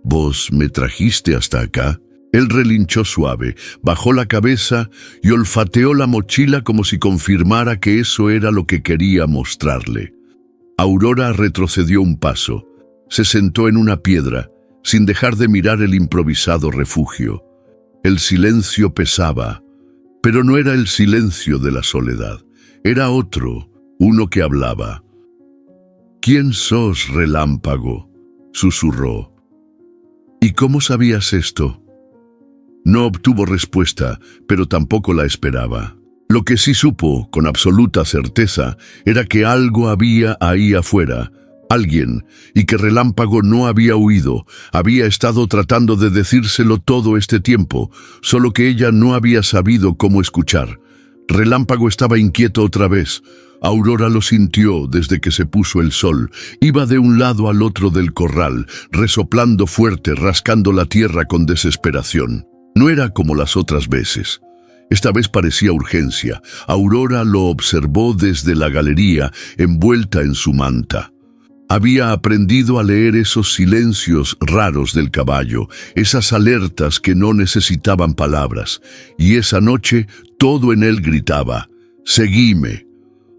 «¿Vos me trajiste hasta acá?». Él relinchó suave, bajó la cabeza y olfateó la mochila como si confirmara que eso era lo que quería mostrarle. Aurora retrocedió un paso. Se sentó en una piedra, sin dejar de mirar el improvisado refugio. El silencio pesaba, pero no era el silencio de la soledad. Era otro, uno que hablaba. «¿Quién sos, Relámpago?», susurró. «¿Y cómo sabías esto?». No obtuvo respuesta, pero tampoco la esperaba. Lo que sí supo, con absoluta certeza, era que algo había ahí afuera, alguien, y que Relámpago no había huido, había estado tratando de decírselo todo este tiempo, solo que ella no había sabido cómo escuchar. Relámpago estaba inquieto otra vez. Aurora lo sintió desde que se puso el sol. Iba de un lado al otro del corral, resoplando fuerte, rascando la tierra con desesperación. No era como las otras veces. Esta vez parecía urgencia. Aurora lo observó desde la galería, envuelta en su manta. Había aprendido a leer esos silencios raros del caballo, esas alertas que no necesitaban palabras, y esa noche todo en él gritaba: «Seguime».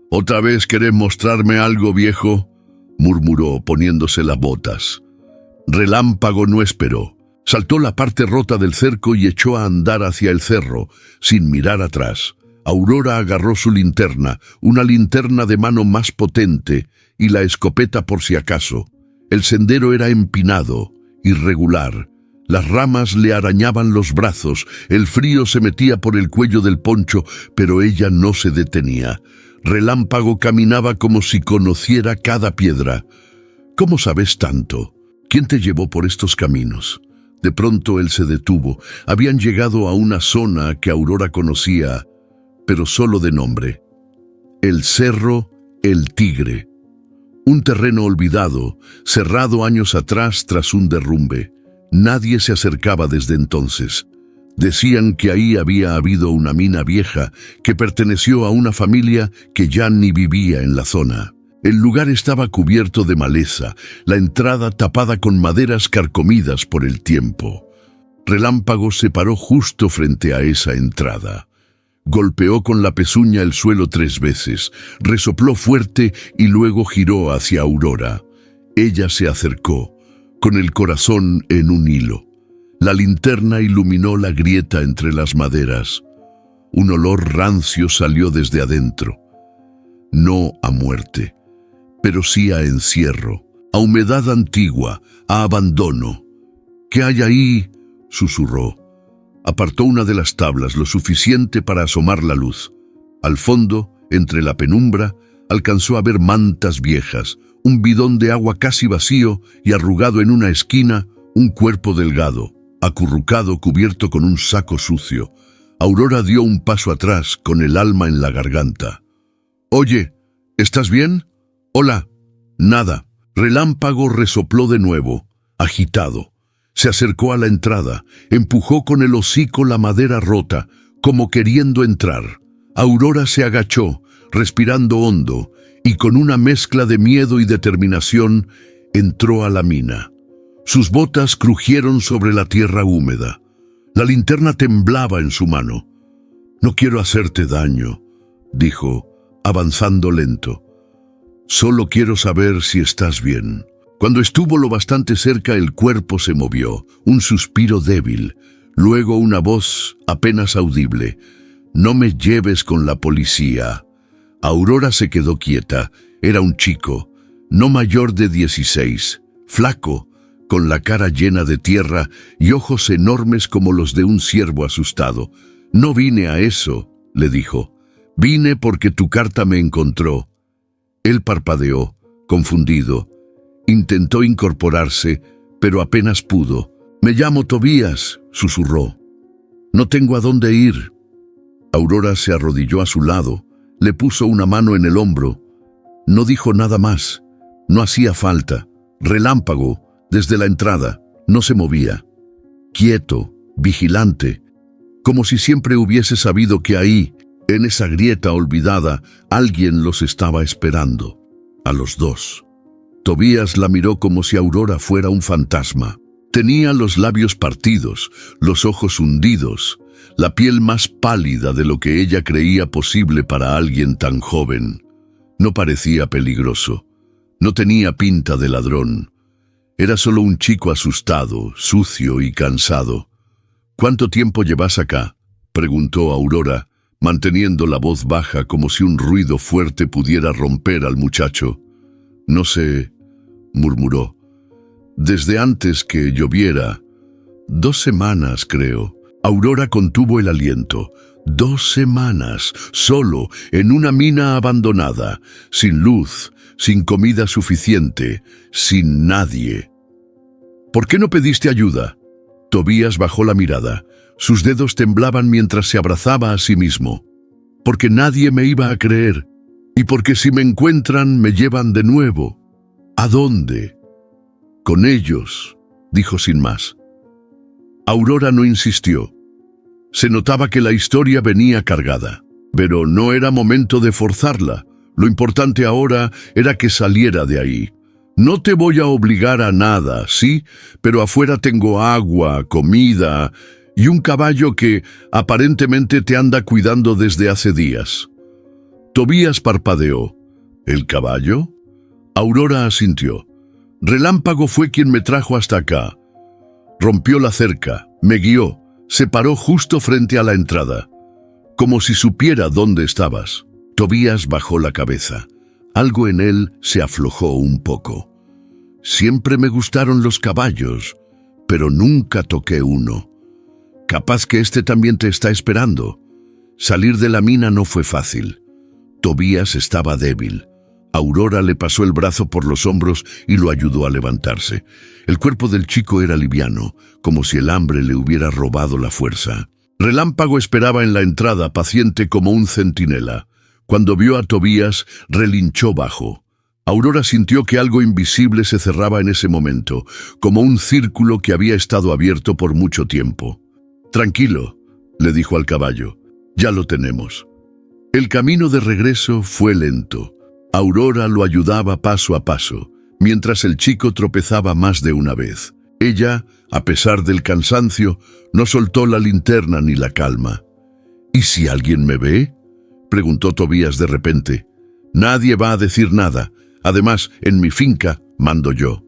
«¿Otra vez querés mostrarme algo, viejo?», murmuró poniéndose las botas. Relámpago no esperó. Saltó la parte rota del cerco y echó a andar hacia el cerro, sin mirar atrás. Aurora agarró su linterna, una linterna de mano más potente, y la escopeta por si acaso. El sendero era empinado, irregular. Las ramas le arañaban los brazos, el frío se metía por el cuello del poncho, pero ella no se detenía. Relámpago caminaba como si conociera cada piedra. «¿Cómo sabes tanto? ¿Quién te llevó por estos caminos?». De pronto él se detuvo. Habían llegado a una zona que Aurora conocía, pero solo de nombre. El Cerro El Tigre. Un terreno olvidado, cerrado años atrás tras un derrumbe. Nadie se acercaba desde entonces. Decían que ahí había habido una mina vieja que perteneció a una familia que ya ni vivía en la zona. El lugar estaba cubierto de maleza, la entrada tapada con maderas carcomidas por el tiempo. Relámpago se paró justo frente a esa entrada. Golpeó con la pezuña el suelo 3 veces, resopló fuerte y luego giró hacia Aurora. Ella se acercó, con el corazón en un hilo. La linterna iluminó la grieta entre las maderas. Un olor rancio salió desde adentro. No a muerte, pero sí a encierro, a humedad antigua, a abandono. ¿Qué hay ahí?, susurró. Apartó una de las tablas lo suficiente para asomar la luz. Al fondo, entre la penumbra, alcanzó a ver mantas viejas, un bidón de agua casi vacío y arrugado en una esquina, un cuerpo delgado, acurrucado, cubierto con un saco sucio. Aurora dio un paso atrás, con el alma en la garganta. «Oye, ¿estás bien?» «Hola». «Nada». Relámpago resopló de nuevo, agitado. Se acercó a la entrada, empujó con el hocico la madera rota, como queriendo entrar. Aurora se agachó, respirando hondo, y con una mezcla de miedo y determinación, entró a la mina. Sus botas crujieron sobre la tierra húmeda. La linterna temblaba en su mano. «No quiero hacerte daño», dijo, avanzando lento. «Solo quiero saber si estás bien». Cuando estuvo lo bastante cerca, el cuerpo se movió, un suspiro débil, luego una voz apenas audible. «No me lleves con la policía». Aurora se quedó quieta. Era un chico, no mayor de 16, flaco, con la cara llena de tierra y ojos enormes como los de un ciervo asustado. «No vine a eso», le dijo. «Vine porque tu carta me encontró». Él parpadeó, confundido. Intentó incorporarse, pero apenas pudo. «Me llamo Tobías», susurró. «No tengo a dónde ir». Aurora se arrodilló a su lado, le puso una mano en el hombro. No dijo nada más. No hacía falta. Relámpago, desde la entrada, no se movía. Quieto, vigilante, como si siempre hubiese sabido que ahí, en esa grieta olvidada, alguien los estaba esperando. A los dos. Tobías la miró como si Aurora fuera un fantasma. Tenía los labios partidos, los ojos hundidos, la piel más pálida de lo que ella creía posible para alguien tan joven. No parecía peligroso. No tenía pinta de ladrón. Era solo un chico asustado, sucio y cansado. «¿Cuánto tiempo llevas acá?», preguntó Aurora, manteniendo la voz baja como si un ruido fuerte pudiera romper al muchacho. «No sé», murmuró. «Desde antes que lloviera. 2 semanas, creo». Aurora contuvo el aliento. 2 semanas, solo, en una mina abandonada, sin luz, sin comida suficiente, sin nadie. «¿Por qué no pediste ayuda?». Tobías bajó la mirada. Sus dedos temblaban mientras se abrazaba a sí mismo. «Porque nadie me iba a creer, y porque si me encuentran me llevan de nuevo». «¿A dónde?». «Con ellos», dijo sin más. Aurora no insistió. Se notaba que la historia venía cargada, pero no era momento de forzarla. Lo importante ahora era que saliera de ahí. «No te voy a obligar a nada, ¿sí? Pero afuera tengo agua, comida y un caballo que aparentemente te anda cuidando desde hace días». Tobías parpadeó. «¿El caballo?». Aurora asintió. «Relámpago fue quien me trajo hasta acá. Rompió la cerca, me guió, se paró justo frente a la entrada, como si supiera dónde estabas». Tobías bajó la cabeza. Algo en él se aflojó un poco. «Siempre me gustaron los caballos, pero nunca toqué uno. Capaz que este también te está esperando». Salir de la mina no fue fácil. Tobías estaba débil. Aurora le pasó el brazo por los hombros y lo ayudó a levantarse. El cuerpo del chico era liviano, como si el hambre le hubiera robado la fuerza. Relámpago esperaba en la entrada, paciente como un centinela. Cuando vio a Tobías, relinchó bajo. Aurora sintió que algo invisible se cerraba en ese momento, como un círculo que había estado abierto por mucho tiempo. «Tranquilo», le dijo al caballo, «ya lo tenemos». El camino de regreso fue lento. Aurora lo ayudaba paso a paso, mientras el chico tropezaba más de una vez. Ella, a pesar del cansancio, no soltó la linterna ni la calma. «¿Y si alguien me ve?», preguntó Tobías de repente. «Nadie va a decir nada. Además, en mi finca mando yo».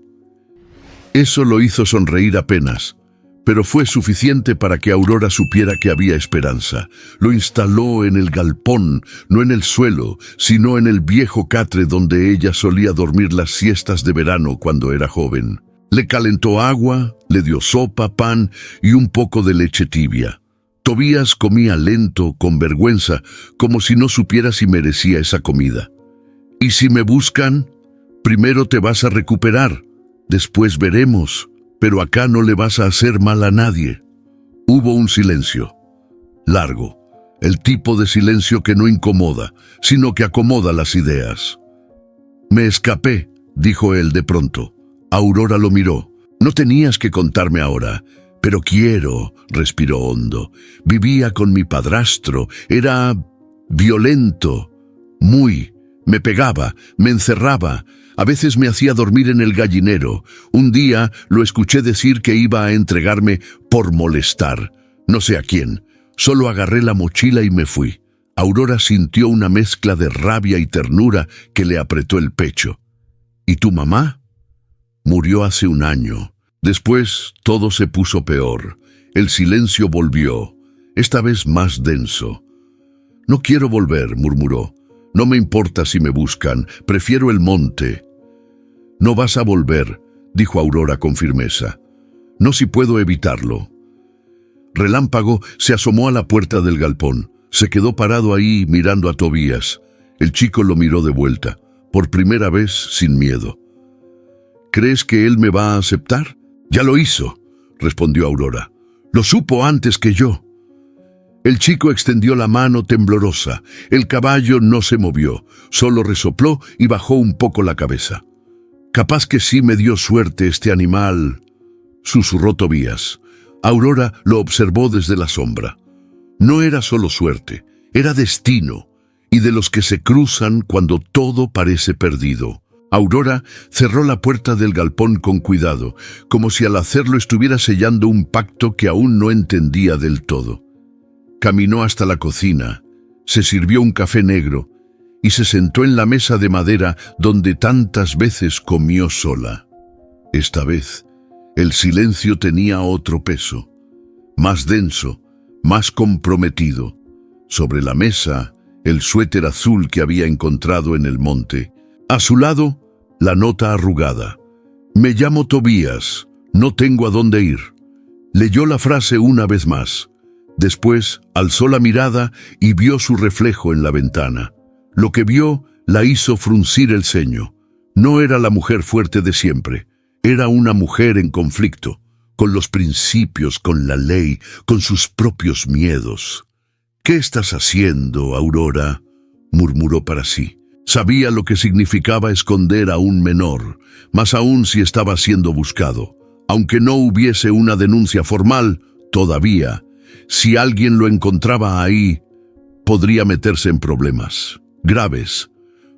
Eso lo hizo sonreír apenas, pero fue suficiente para que Aurora supiera que había esperanza. Lo instaló en el galpón, no en el suelo, sino en el viejo catre donde ella solía dormir las siestas de verano cuando era joven. Le calentó agua, le dio sopa, pan y un poco de leche tibia. Tobías comía lento, con vergüenza, como si no supiera si merecía esa comida. «¿Y si me buscan? Primero te vas a recuperar, después veremos, pero acá no le vas a hacer mal a nadie». Hubo un silencio, largo, el tipo de silencio que no incomoda, sino que acomoda las ideas. «Me escapé», dijo él de pronto. Aurora lo miró. «No tenías que contarme ahora, pero quiero», respiró hondo. «Vivía con mi padrastro, era violento, muy. Me pegaba, me encerraba, a veces me hacía dormir en el gallinero. Un día lo escuché decir que iba a entregarme por molestar. No sé a quién. Solo agarré la mochila y me fui». Aurora sintió una mezcla de rabia y ternura que le apretó el pecho. «¿Y tu mamá?» «Murió hace un año. Después todo se puso peor. El silencio volvió, esta vez más denso. «No quiero volver», murmuró. «No me importa si me buscan, prefiero el monte». «No vas a volver», dijo Aurora con firmeza. «No si puedo evitarlo». Relámpago se asomó a la puerta del galpón. Se quedó parado ahí mirando a Tobías. El chico lo miró de vuelta, por primera vez sin miedo. «¿Crees que él me va a aceptar?» «Ya lo hizo», respondió Aurora. «Lo supo antes que yo». El chico extendió la mano temblorosa. El caballo no se movió, solo resopló y bajó un poco la cabeza. «Capaz que sí me dio suerte este animal», susurró Tobías. Aurora lo observó desde la sombra. No era solo suerte, era destino, y de los que se cruzan cuando todo parece perdido. Aurora cerró la puerta del galpón con cuidado, como si al hacerlo estuviera sellando un pacto que aún no entendía del todo. Caminó hasta la cocina, se sirvió un café negro y se sentó en la mesa de madera donde tantas veces comió sola. Esta vez, el silencio tenía otro peso, más denso, más comprometido. Sobre la mesa, el suéter azul que había encontrado en el monte. A su lado, la nota arrugada. «Me llamo Tobías, no tengo a dónde ir». Leyó la frase una vez más. Después alzó la mirada y vio su reflejo en la ventana. Lo que vio la hizo fruncir el ceño. No era la mujer fuerte de siempre. Era una mujer en conflicto, con los principios, con la ley, con sus propios miedos. «¿Qué estás haciendo, Aurora?», murmuró para sí. Sabía lo que significaba esconder a un menor, más aún si estaba siendo buscado. Aunque no hubiese una denuncia formal, todavía, si alguien lo encontraba ahí, podría meterse en problemas graves.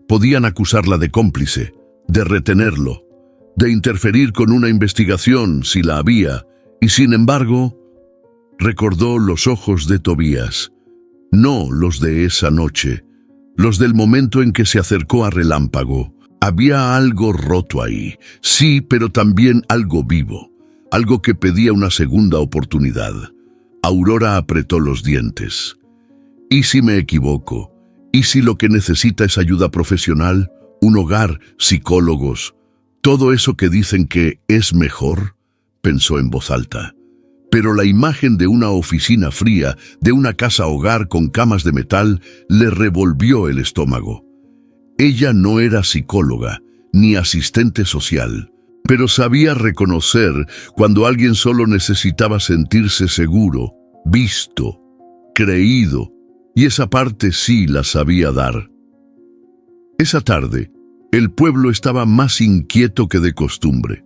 Podían acusarla de cómplice, de retenerlo, de interferir con una investigación si la había, y sin embargo, recordó los ojos de Tobías, no los de esa noche, los del momento en que se acercó a Relámpago. Había algo roto ahí, sí, pero también algo vivo, algo que pedía una segunda oportunidad. Aurora apretó los dientes. ¿Y si me equivoco? ¿Y si lo que necesita es ayuda profesional, un hogar, psicólogos, todo eso que dicen que es mejor? Pensó en voz alta. Pero la imagen de una oficina fría, de una casa-hogar con camas de metal, le revolvió el estómago. Ella no era psicóloga, ni asistente social, pero sabía reconocer cuando alguien solo necesitaba sentirse seguro, visto, creído, y esa parte sí la sabía dar. Esa tarde, el pueblo estaba más inquieto que de costumbre.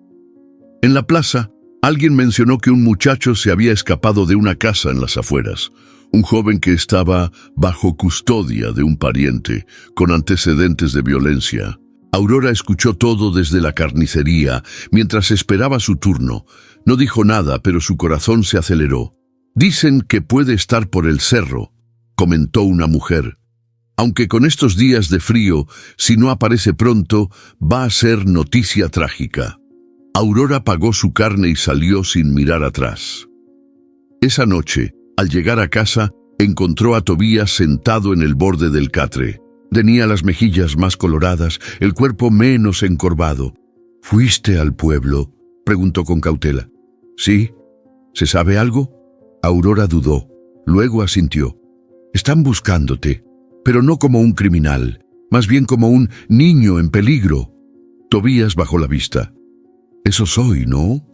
En la plaza, alguien mencionó que un muchacho se había escapado de una casa en las afueras, un joven que estaba bajo custodia de un pariente, con antecedentes de violencia. Aurora escuchó todo desde la carnicería, mientras esperaba su turno. No dijo nada, pero su corazón se aceleró. «Dicen que puede estar por el cerro», comentó una mujer. «Aunque con estos días de frío, si no aparece pronto, va a ser noticia trágica». Aurora pagó su carne y salió sin mirar atrás. Esa noche, al llegar a casa, encontró a Tobías sentado en el borde del catre. Tenía las mejillas más coloradas, el cuerpo menos encorvado. «¿Fuiste al pueblo?», preguntó con cautela. «Sí». «¿Se sabe algo?». Aurora dudó, luego asintió. «Están buscándote, pero no como un criminal, más bien como un niño en peligro». Tobías bajó la vista. «Eso soy, ¿no?».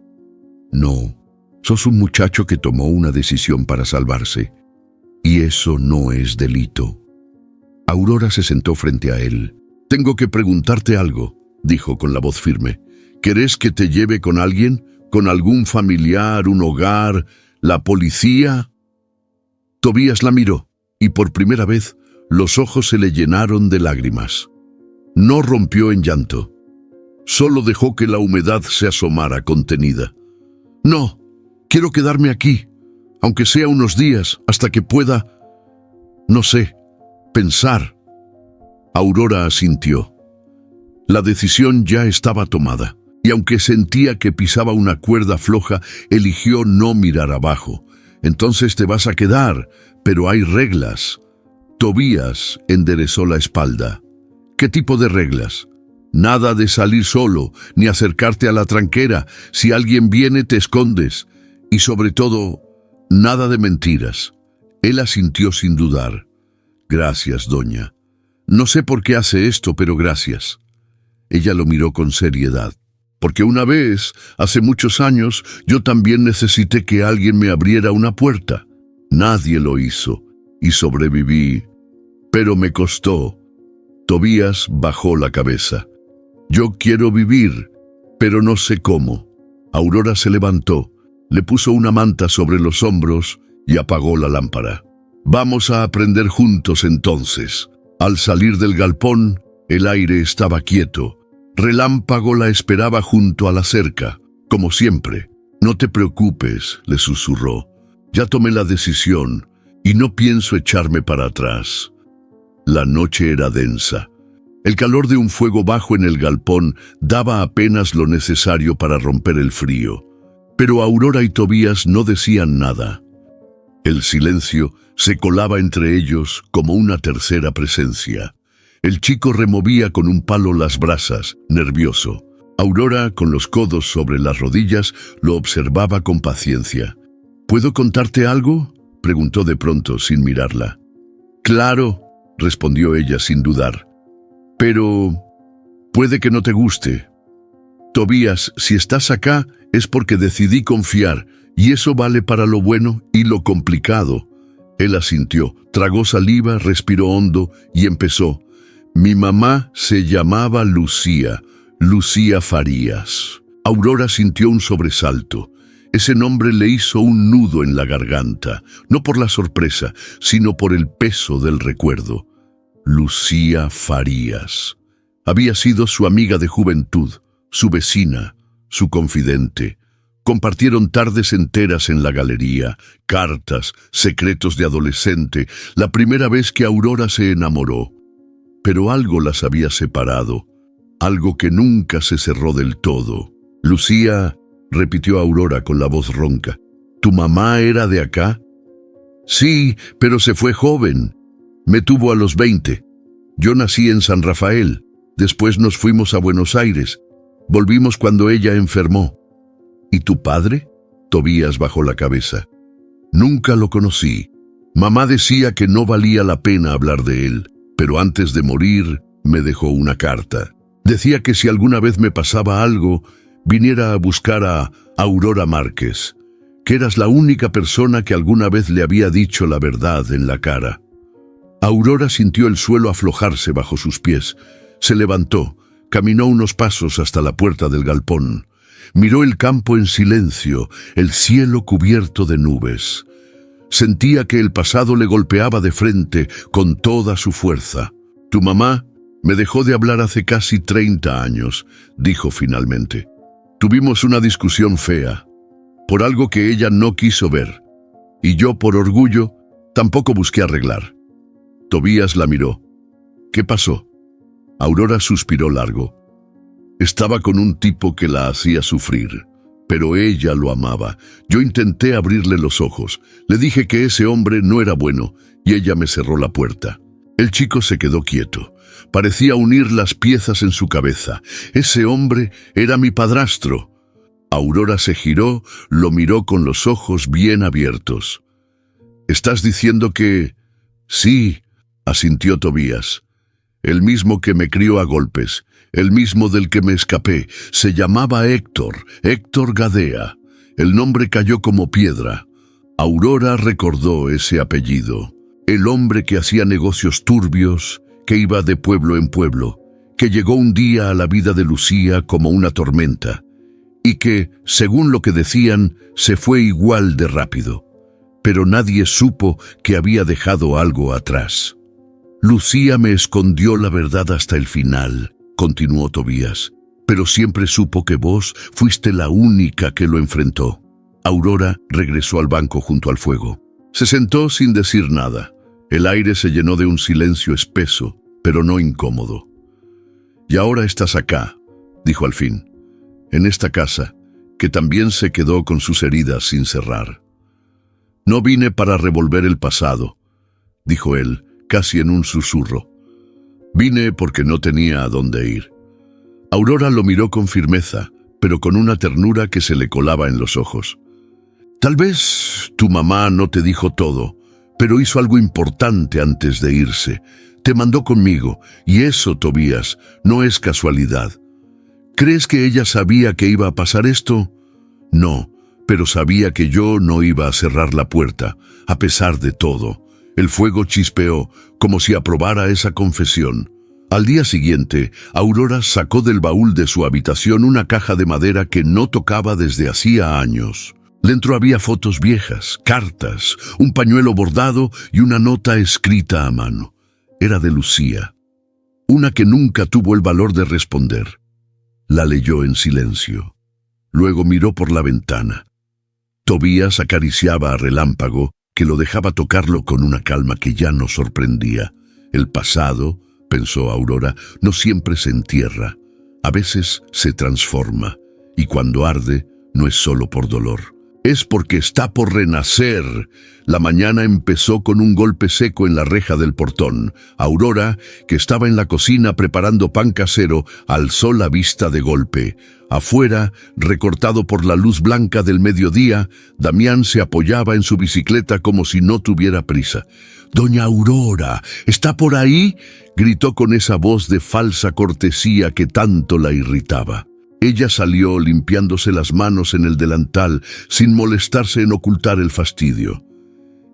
«No, sos un muchacho que tomó una decisión para salvarse. Y eso no es delito». Aurora se sentó frente a él. «Tengo que preguntarte algo», dijo con la voz firme. «¿Querés que te lleve con alguien? ¿Con algún familiar, un hogar, la policía?» Tobías la miró, y por primera vez los ojos se le llenaron de lágrimas. No rompió en llanto. Solo dejó que la humedad se asomara contenida. «No, quiero quedarme aquí, aunque sea unos días, hasta que pueda, no sé, pensar». Aurora asintió. La decisión ya estaba tomada, y aunque sentía que pisaba una cuerda floja, eligió no mirar abajo. «Entonces te vas a quedar, pero hay reglas». Tobías enderezó la espalda. «¿Qué tipo de reglas?». «Nada de salir solo, ni acercarte a la tranquera. Si alguien viene, te escondes. Y sobre todo, nada de mentiras». Él asintió sin dudar. «Gracias, doña. No sé por qué hace esto, pero gracias». Ella lo miró con seriedad. «Porque una vez, hace muchos años, yo también necesité que alguien me abriera una puerta. Nadie lo hizo, y sobreviví. Pero me costó». Tobías bajó la cabeza. «Yo quiero vivir, pero no sé cómo». Aurora se levantó, le puso una manta sobre los hombros y apagó la lámpara. «Vamos a aprender juntos entonces». Al salir del galpón, el aire estaba quieto. Relámpago la esperaba junto a la cerca, como siempre. «No te preocupes», le susurró. «Ya tomé la decisión y no pienso echarme para atrás». La noche era densa. El calor de un fuego bajo en el galpón daba apenas lo necesario para romper el frío. Pero Aurora y Tobías no decían nada. El silencio se colaba entre ellos como una tercera presencia. El chico removía con un palo las brasas, nervioso. Aurora, con los codos sobre las rodillas, lo observaba con paciencia. «¿Puedo contarte algo?», preguntó de pronto sin mirarla. «Claro», respondió ella sin dudar. «Pero puede que no te guste». «Tobías, si estás acá es porque decidí confiar, y eso vale para lo bueno y lo complicado». Él asintió, tragó saliva, respiró hondo y empezó. «Mi mamá se llamaba Lucía, Lucía Farías». Aurora sintió un sobresalto. Ese nombre le hizo un nudo en la garganta, no por la sorpresa, sino por el peso del recuerdo. Lucía Farías. Había sido su amiga de juventud, su vecina, su confidente. Compartieron tardes enteras en la galería, cartas, secretos de adolescente, la primera vez que Aurora se enamoró. Pero algo las había separado, algo que nunca se cerró del todo. «Lucía», repitió Aurora con la voz ronca. «¿Tu mamá era de acá?». «Sí, pero se fue joven. Me tuvo a los 20. Yo nací en San Rafael. Después nos fuimos a Buenos Aires. Volvimos cuando ella enfermó». «¿Y tu padre?». Tobías bajó la cabeza. «Nunca lo conocí. Mamá decía que no valía la pena hablar de él, pero antes de morir me dejó una carta. Decía que si alguna vez me pasaba algo, viniera a buscar a Aurora Márquez, que eras la única persona que alguna vez le había dicho la verdad en la cara». Aurora sintió el suelo aflojarse bajo sus pies. Se levantó, caminó unos pasos hasta la puerta del galpón. Miró el campo en silencio, el cielo cubierto de nubes. Sentía que el pasado le golpeaba de frente con toda su fuerza. «Tu mamá me dejó de hablar hace casi 30 años», dijo finalmente. «Tuvimos una discusión fea, por algo que ella no quiso ver, y yo, por orgullo, tampoco busqué arreglar». Tobías la miró. «¿Qué pasó?». Aurora suspiró largo. «Estaba con un tipo que la hacía sufrir. Pero ella lo amaba. Yo intenté abrirle los ojos. Le dije que ese hombre no era bueno y ella me cerró la puerta. El chico se quedó quieto. Parecía unir las piezas en su cabeza. Ese hombre era mi padrastro. Aurora se giró, lo miró con los ojos bien abiertos. ¿Estás diciendo que...? Sí, asintió Tobías. El mismo que me crió a golpes, el mismo del que me escapé. Se llamaba Héctor Gadea. El nombre cayó como piedra. Aurora recordó ese apellido. El hombre que hacía negocios turbios, que iba de pueblo en pueblo, que llegó un día a la vida de Lucía como una tormenta, y que, según lo que decían, se fue igual de rápido. Pero nadie supo que había dejado algo atrás. Lucía me escondió la verdad hasta el final, continuó Tobías, pero siempre supo que vos fuiste la única que lo enfrentó. Aurora regresó al banco junto al fuego. Se sentó sin decir nada. El aire se llenó de un silencio espeso, pero no incómodo. «Y ahora estás acá», dijo al fin, «en esta casa, que también se quedó con sus heridas sin cerrar». «No vine para revolver el pasado», dijo él, casi en un susurro. «Vine porque no tenía a dónde ir». Aurora lo miró con firmeza, pero con una ternura que se le colaba en los ojos. «Tal vez tu mamá no te dijo todo, pero hizo algo importante antes de irse. Te mandó conmigo, y eso, Tobías, no es casualidad. ¿Crees que ella sabía que iba a pasar esto? No, pero sabía que yo no iba a cerrar la puerta, a pesar de todo». El fuego chispeó, como si aprobara esa confesión. Al día siguiente, Aurora sacó del baúl de su habitación una caja de madera que no tocaba desde hacía años. Dentro había fotos viejas, cartas, un pañuelo bordado y una nota escrita a mano. Era de Lucía, una que nunca tuvo el valor de responder. La leyó en silencio. Luego miró por la ventana. Tobías acariciaba a Relámpago, que lo dejaba tocarlo con una calma que ya no sorprendía. El pasado, pensó Aurora, no siempre se entierra. A veces se transforma, y cuando arde, no es solo por dolor. Es porque está por renacer. La mañana empezó con un golpe seco en la reja del portón. Aurora, que estaba en la cocina preparando pan casero, alzó la vista de golpe. Afuera, recortado por la luz blanca del mediodía, Damián se apoyaba en su bicicleta como si no tuviera prisa. «Doña Aurora, ¿está por ahí?», gritó con esa voz de falsa cortesía que tanto la irritaba. Ella salió limpiándose las manos en el delantal, sin molestarse en ocultar el fastidio.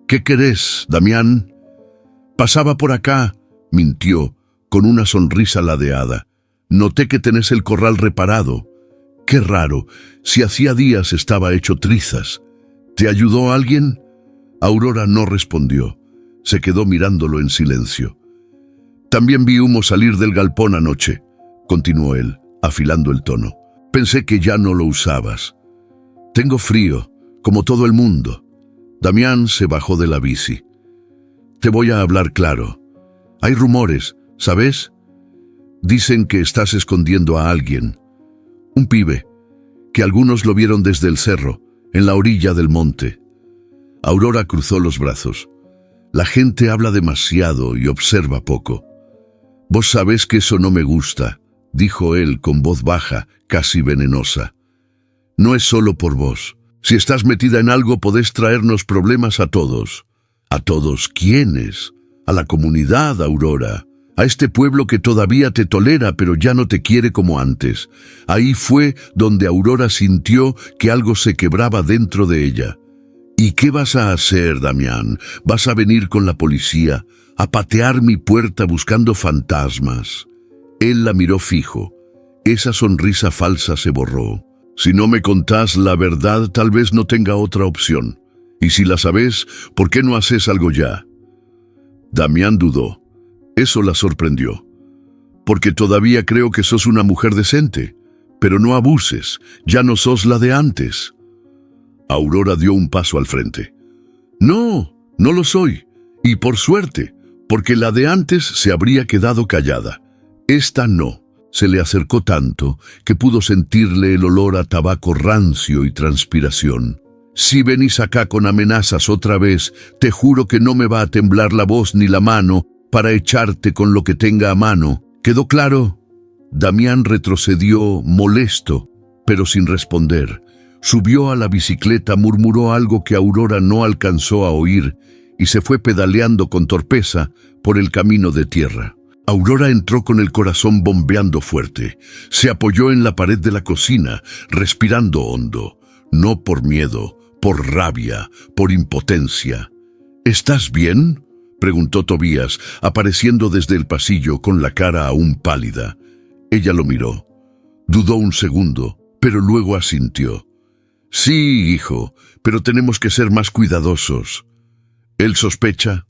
«¿Qué querés, Damián?» «Pasaba por acá», mintió, con una sonrisa ladeada. «Noté que tenés el corral reparado». «Qué raro, si hacía días estaba hecho trizas». «¿Te ayudó alguien?» Aurora no respondió. Se quedó mirándolo en silencio. «También vi humo salir del galpón anoche», continuó él, afilando el tono. «Pensé que ya no lo usabas. Tengo frío, como todo el mundo». Damián se bajó de la bici. «Te voy a hablar claro. Hay rumores, ¿sabes? Dicen que estás escondiendo a alguien. Un pibe, que algunos lo vieron desde el cerro, en la orilla del monte». Aurora cruzó los brazos. «La gente habla demasiado y observa poco. Vos sabés que eso no me gusta», dijo él con voz baja, casi venenosa. «No es solo por vos. Si estás metida en algo podés traernos problemas a todos». «¿A todos quiénes?» «A la comunidad, Aurora. A este pueblo que todavía te tolera pero ya no te quiere como antes». Ahí fue donde Aurora sintió que algo se quebraba dentro de ella. «¿Y qué vas a hacer, Damián? ¿Vas a venir con la policía? ¿A patear mi puerta buscando fantasmas?» Él la miró fijo. Esa sonrisa falsa se borró. «Si no me contás la verdad, tal vez no tenga otra opción. Y si la sabés, ¿por qué no haces algo ya?» Damián dudó. Eso la sorprendió. «Porque todavía creo que sos una mujer decente. Pero no abuses, ya no sos la de antes». Aurora dio un paso al frente. «No, no lo soy. Y por suerte, porque la de antes se habría quedado callada. Esta no. Se le acercó tanto que pudo sentirle el olor a tabaco rancio y transpiración. «Si venís acá con amenazas otra vez, te juro que no me va a temblar la voz ni la mano para echarte con lo que tenga a mano. ¿Quedó claro?» Damián retrocedió molesto, pero sin responder. Subió a la bicicleta, murmuró algo que Aurora no alcanzó a oír y se fue pedaleando con torpeza por el camino de tierra. Aurora entró con el corazón bombeando fuerte. Se apoyó en la pared de la cocina, respirando hondo. No por miedo, por rabia, por impotencia. «¿Estás bien?», preguntó Tobías, apareciendo desde el pasillo con la cara aún pálida. Ella lo miró. Dudó un segundo, pero luego asintió. «Sí, hijo, pero tenemos que ser más cuidadosos». «¿Él sospecha?»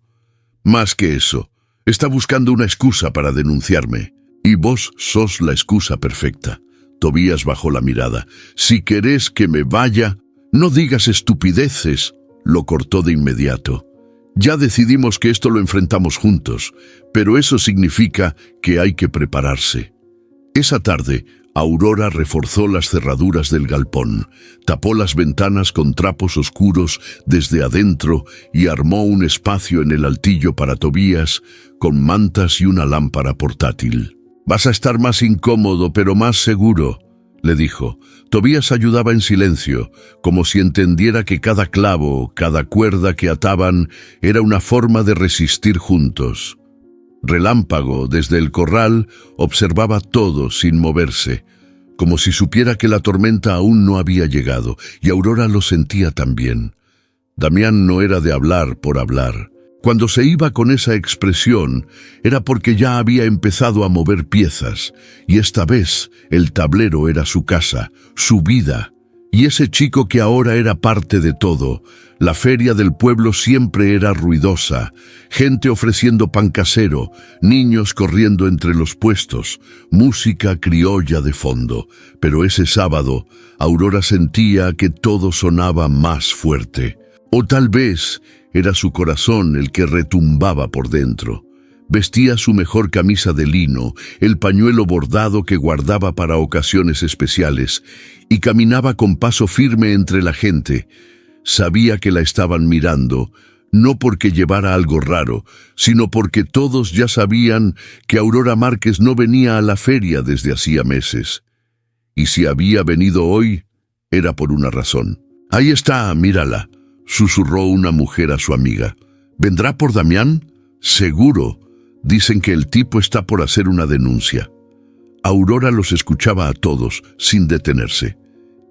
«Más que eso. Está buscando una excusa para denunciarme. Y vos sos la excusa perfecta». Tobías bajó la mirada. «Si querés que me vaya, no digas estupideces», lo cortó de inmediato. «Ya decidimos que esto lo enfrentamos juntos, pero eso significa que hay que prepararse». Esa tarde, Aurora reforzó las cerraduras del galpón, tapó las ventanas con trapos oscuros desde adentro y armó un espacio en el altillo para Tobías con mantas y una lámpara portátil. «Vas a estar más incómodo, pero más seguro», le dijo. Tobías ayudaba en silencio, como si entendiera que cada clavo, cada cuerda que ataban era una forma de resistir juntos. Relámpago, desde el corral, observaba todo sin moverse, como si supiera que la tormenta aún no había llegado, y Aurora lo sentía también. Damián no era de hablar por hablar. Cuando se iba con esa expresión, era porque ya había empezado a mover piezas, y esta vez el tablero era su casa, su vida, y ese chico que ahora era parte de todo. La feria del pueblo siempre era ruidosa, gente ofreciendo pan casero, niños corriendo entre los puestos, música criolla de fondo. Pero ese sábado, Aurora sentía que todo sonaba más fuerte. O tal vez era su corazón el que retumbaba por dentro. Vestía su mejor camisa de lino, el pañuelo bordado que guardaba para ocasiones especiales, y caminaba con paso firme entre la gente. Sabía que la estaban mirando, no porque llevara algo raro, sino porque todos ya sabían que Aurora Márquez no venía a la feria desde hacía meses. Y si había venido hoy, era por una razón. «Ahí está, mírala», susurró una mujer a su amiga. «¿Vendrá por Damián?» «Seguro. Dicen que el tipo está por hacer una denuncia». Aurora los escuchaba a todos, sin detenerse.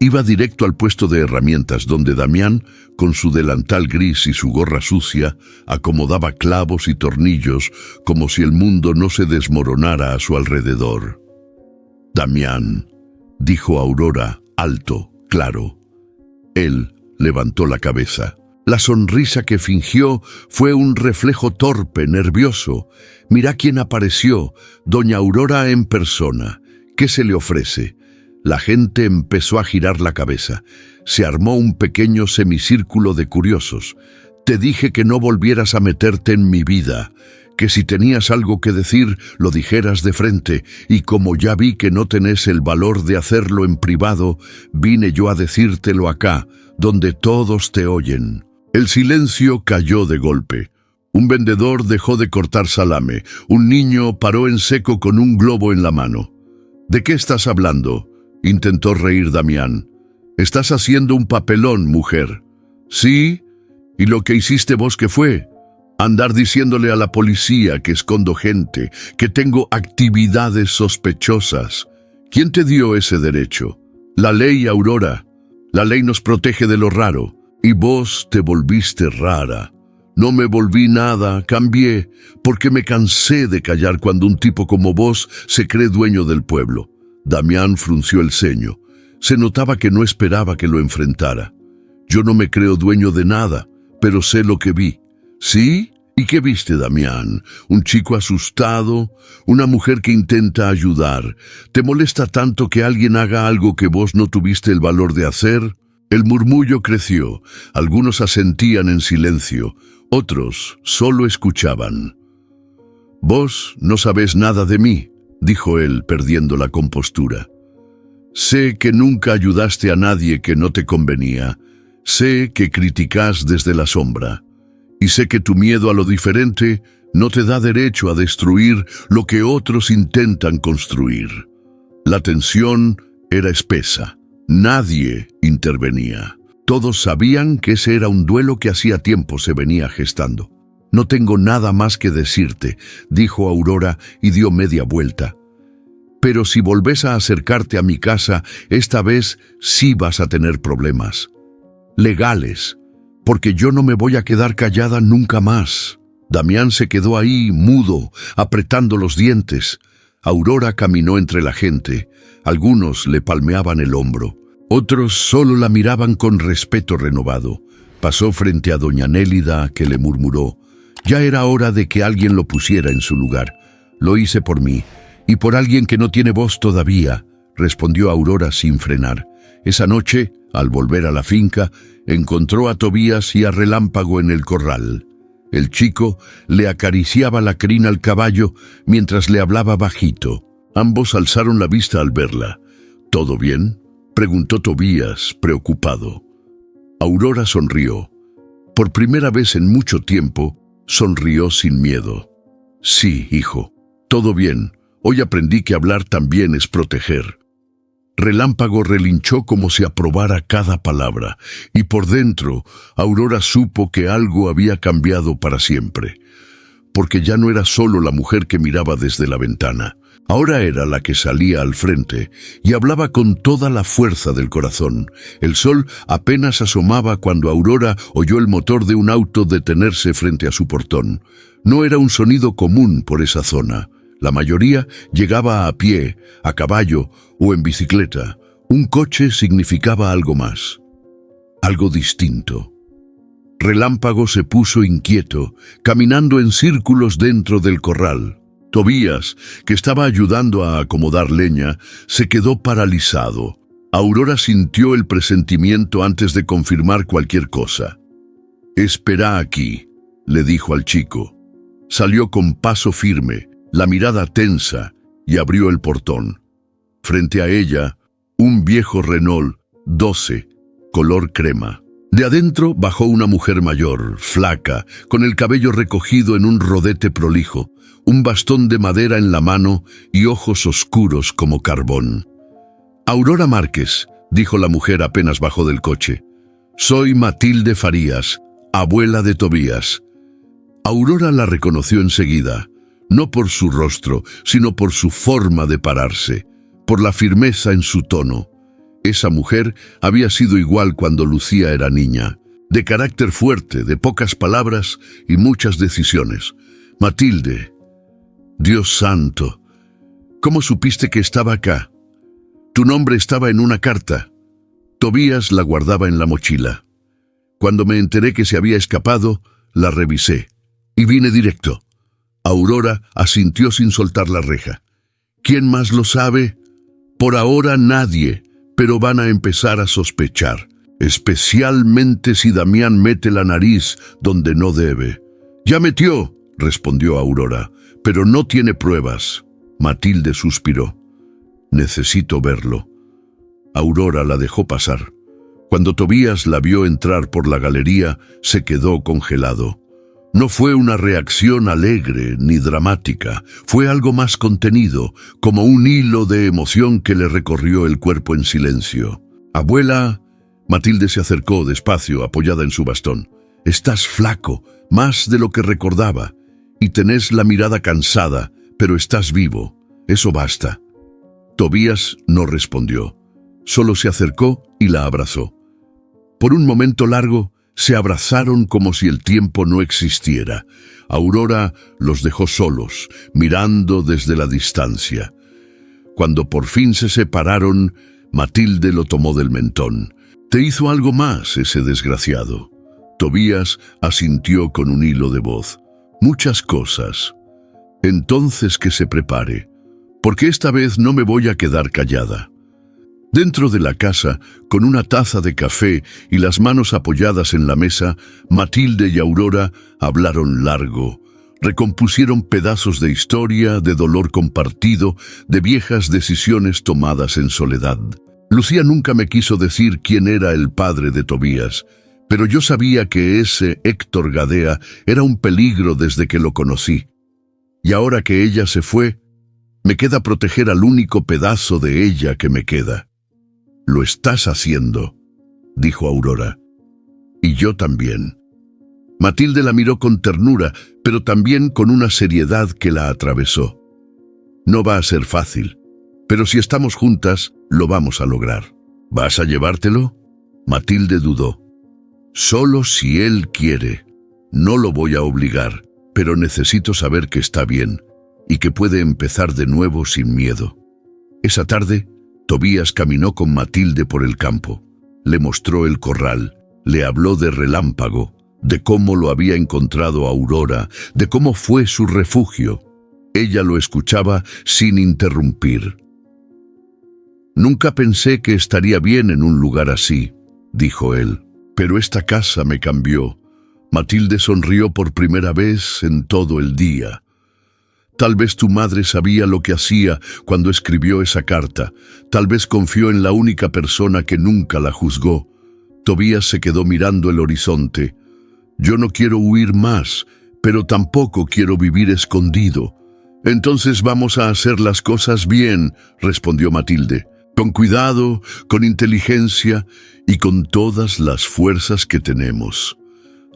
Iba directo al puesto de herramientas, donde Damián, con su delantal gris y su gorra sucia, acomodaba clavos y tornillos como si el mundo no se desmoronara a su alrededor. «Damián», dijo Aurora, alto, claro. Él levantó la cabeza. La sonrisa que fingió fue un reflejo torpe, nervioso. «Mira quién apareció, doña Aurora en persona. ¿Qué se le ofrece?» La gente empezó a girar la cabeza. Se armó un pequeño semicírculo de curiosos. «Te dije que no volvieras a meterte en mi vida, que si tenías algo que decir, lo dijeras de frente, y como ya vi que no tenés el valor de hacerlo en privado, vine yo a decírtelo acá, donde todos te oyen». El silencio cayó de golpe. Un vendedor dejó de cortar salame. Un niño paró en seco con un globo en la mano. «¿De qué estás hablando?», intentó reír Damián. «Estás haciendo un papelón, mujer». «Sí, ¿y lo que hiciste vos qué fue?» «Andar diciéndole a la policía que escondo gente, que tengo actividades sospechosas». «¿Quién te dio ese derecho?» «La ley, Aurora. La ley nos protege de lo raro. Y vos te volviste rara». «No me volví nada, cambié, porque me cansé de callar cuando un tipo como vos se cree dueño del pueblo». Damián frunció el ceño. Se notaba que no esperaba que lo enfrentara. «Yo no me creo dueño de nada, pero sé lo que vi». «¿Sí? ¿Y qué viste, Damián? ¿Un chico asustado? ¿Una mujer que intenta ayudar? ¿Te molesta tanto que alguien haga algo que vos no tuviste el valor de hacer?» El murmullo creció. Algunos asentían en silencio, otros solo escuchaban. «Vos no sabés nada de mí», dijo él, perdiendo la compostura. Sé que nunca ayudaste a nadie que no te convenía. Sé que criticas desde la sombra. Y sé que tu miedo a lo diferente no te da derecho a destruir lo que otros intentan construir. La tensión era espesa. Nadie intervenía. Todos sabían que ese era un duelo que hacía tiempo se venía gestando. No tengo nada más que decirte, dijo Aurora y dio media vuelta. Pero si volvés a acercarte a mi casa, esta vez sí vas a tener problemas. Legales, porque yo no me voy a quedar callada nunca más. Damián se quedó ahí, mudo, apretando los dientes. Aurora caminó entre la gente. Algunos le palmeaban el hombro. Otros solo la miraban con respeto renovado. Pasó frente a doña Nélida, que le murmuró: «Ya era hora de que alguien lo pusiera en su lugar. Lo hice por mí, y por alguien que no tiene voz todavía», respondió Aurora sin frenar. Esa noche, al volver a la finca, encontró a Tobías y a Relámpago en el corral. El chico le acariciaba la crin al caballo mientras le hablaba bajito. Ambos alzaron la vista al verla. «¿Todo bien?», preguntó Tobías, preocupado. Aurora sonrió. Por primera vez en mucho tiempo, sonrió sin miedo. «Sí, hijo, todo bien. Hoy aprendí que hablar también es proteger». Relámpago relinchó como si aprobara cada palabra, y por dentro Aurora supo que algo había cambiado para siempre, porque ya no era solo la mujer que miraba desde la ventana. Ahora era la que salía al frente y hablaba con toda la fuerza del corazón. El sol apenas asomaba cuando Aurora oyó el motor de un auto detenerse frente a su portón. No era un sonido común por esa zona. La mayoría llegaba a pie, a caballo o en bicicleta. Un coche significaba algo más, algo distinto. Relámpago se puso inquieto, caminando en círculos dentro del corral. Tobías, que estaba ayudando a acomodar leña, se quedó paralizado. Aurora sintió el presentimiento antes de confirmar cualquier cosa. «Espera aquí», le dijo al chico. Salió con paso firme, la mirada tensa, y abrió el portón. Frente a ella, un viejo Renault 12, color crema. De adentro bajó una mujer mayor, flaca, con el cabello recogido en un rodete prolijo, un bastón de madera en la mano y ojos oscuros como carbón. «Aurora Márquez», dijo la mujer apenas bajó del coche. «Soy Matilde Farías, abuela de Tobías». Aurora la reconoció enseguida. No por su rostro, sino por su forma de pararse, por la firmeza en su tono. Esa mujer había sido igual cuando Lucía era niña, de carácter fuerte, de pocas palabras y muchas decisiones. «Matilde, Dios santo, ¿cómo supiste que estaba acá? Tu nombre estaba en una carta». Tobías la guardaba en la mochila. «Cuando me enteré que se había escapado, la revisé y vine directo». Aurora asintió sin soltar la reja. «¿Quién más lo sabe? Por ahora nadie, pero van a empezar a sospechar, especialmente si Damián mete la nariz donde no debe». «Ya metió», respondió Aurora, «pero no tiene pruebas». Matilde suspiró. «Necesito verlo». Aurora la dejó pasar. Cuando Tobías la vio entrar por la galería, se quedó congelado. No fue una reacción alegre ni dramática, fue algo más contenido, como un hilo de emoción que le recorrió el cuerpo en silencio. «Abuela», Matilde se acercó despacio, apoyada en su bastón. «Estás flaco, más de lo que recordaba, y tenés la mirada cansada, pero estás vivo. Eso basta». Tobías no respondió, solo se acercó y la abrazó. Por un momento largo, se abrazaron como si el tiempo no existiera. Aurora los dejó solos, mirando desde la distancia. Cuando por fin se separaron, Matilde lo tomó del mentón. «Te hizo algo más ese desgraciado». Tobías asintió con un hilo de voz. «Muchas cosas». «Entonces que se prepare, porque esta vez no me voy a quedar callada». Dentro de la casa, con una taza de café y las manos apoyadas en la mesa, Matilde y Aurora hablaron largo. Recompusieron pedazos de historia, de dolor compartido, de viejas decisiones tomadas en soledad. Lucía nunca me quiso decir quién era el padre de Tobías, pero yo sabía que ese Héctor Gadea era un peligro desde que lo conocí. Y ahora que ella se fue, me queda proteger al único pedazo de ella que me queda. «Lo estás haciendo», dijo Aurora. «Y yo también». Matilde la miró con ternura, pero también con una seriedad que la atravesó. «No va a ser fácil, pero si estamos juntas, lo vamos a lograr». «¿Vas a llevártelo?». Matilde dudó. «Solo si él quiere. No lo voy a obligar, pero necesito saber que está bien y que puede empezar de nuevo sin miedo». Esa tarde, Tobías caminó con Matilde por el campo. Le mostró el corral, le habló de Relámpago, de cómo lo había encontrado Aurora, de cómo fue su refugio. Ella lo escuchaba sin interrumpir. «Nunca pensé que estaría bien en un lugar así», dijo él, «pero esta casa me cambió». Matilde sonrió por primera vez en todo el día. «Tal vez tu madre sabía lo que hacía cuando escribió esa carta. Tal vez confió en la única persona que nunca la juzgó». Tobías se quedó mirando el horizonte. «Yo no quiero huir más, pero tampoco quiero vivir escondido». «Entonces vamos a hacer las cosas bien», respondió Matilde. «Con cuidado, con inteligencia y con todas las fuerzas que tenemos».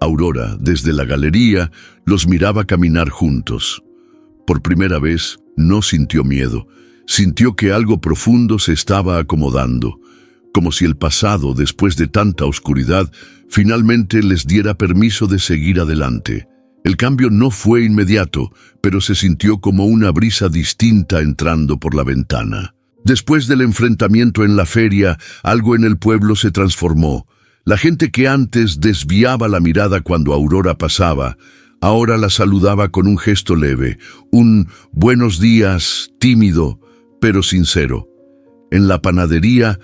Aurora, desde la galería, los miraba caminar juntos. Por primera vez, no sintió miedo. Sintió que algo profundo se estaba acomodando, como si el pasado, después de tanta oscuridad, finalmente les diera permiso de seguir adelante. El cambio no fue inmediato, pero se sintió como una brisa distinta entrando por la ventana. Después del enfrentamiento en la feria, algo en el pueblo se transformó. La gente que antes desviaba la mirada cuando Aurora pasaba, ahora la saludaba con un gesto leve, un «buenos días» tímido, pero sincero. En la panadería,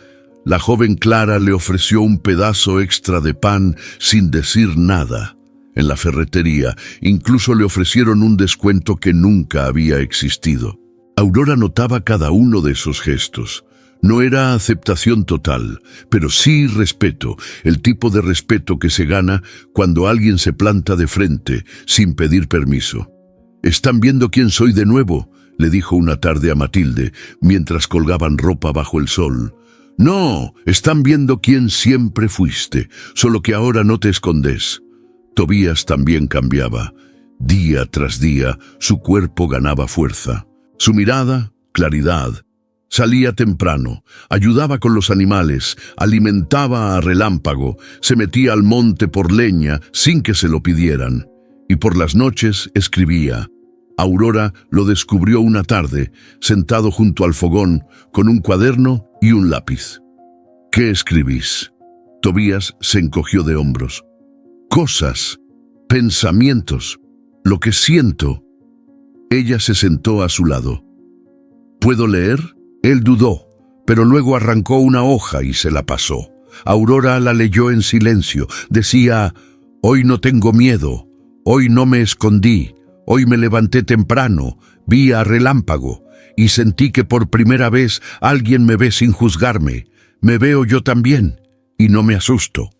la joven Clara le ofreció un pedazo extra de pan sin decir nada. En la ferretería, incluso le ofrecieron un descuento que nunca había existido. Aurora notaba cada uno de esos gestos. No era aceptación total, pero sí respeto, el tipo de respeto que se gana cuando alguien se planta de frente, sin pedir permiso. «¿Están viendo quién soy de nuevo?», le dijo una tarde a Matilde, mientras colgaban ropa bajo el sol. «No, están viendo quién siempre fuiste, solo que ahora no te escondes». Tobías también cambiaba. Día tras día, su cuerpo ganaba fuerza. Su mirada, claridad. Salía temprano, ayudaba con los animales, alimentaba a Relámpago, se metía al monte por leña sin que se lo pidieran. Y por las noches escribía. Aurora lo descubrió una tarde, sentado junto al fogón, con un cuaderno y un lápiz. «¿Qué escribís?». Tobías se encogió de hombros. «Cosas, pensamientos, lo que siento». Ella se sentó a su lado. «¿Puedo leer?». Él dudó, pero luego arrancó una hoja y se la pasó. Aurora la leyó en silencio. Decía: «Hoy no tengo miedo, hoy no me escondí, hoy me levanté temprano, vi a Relámpago y sentí que por primera vez alguien me ve sin juzgarme. Me veo yo también y no me asusto».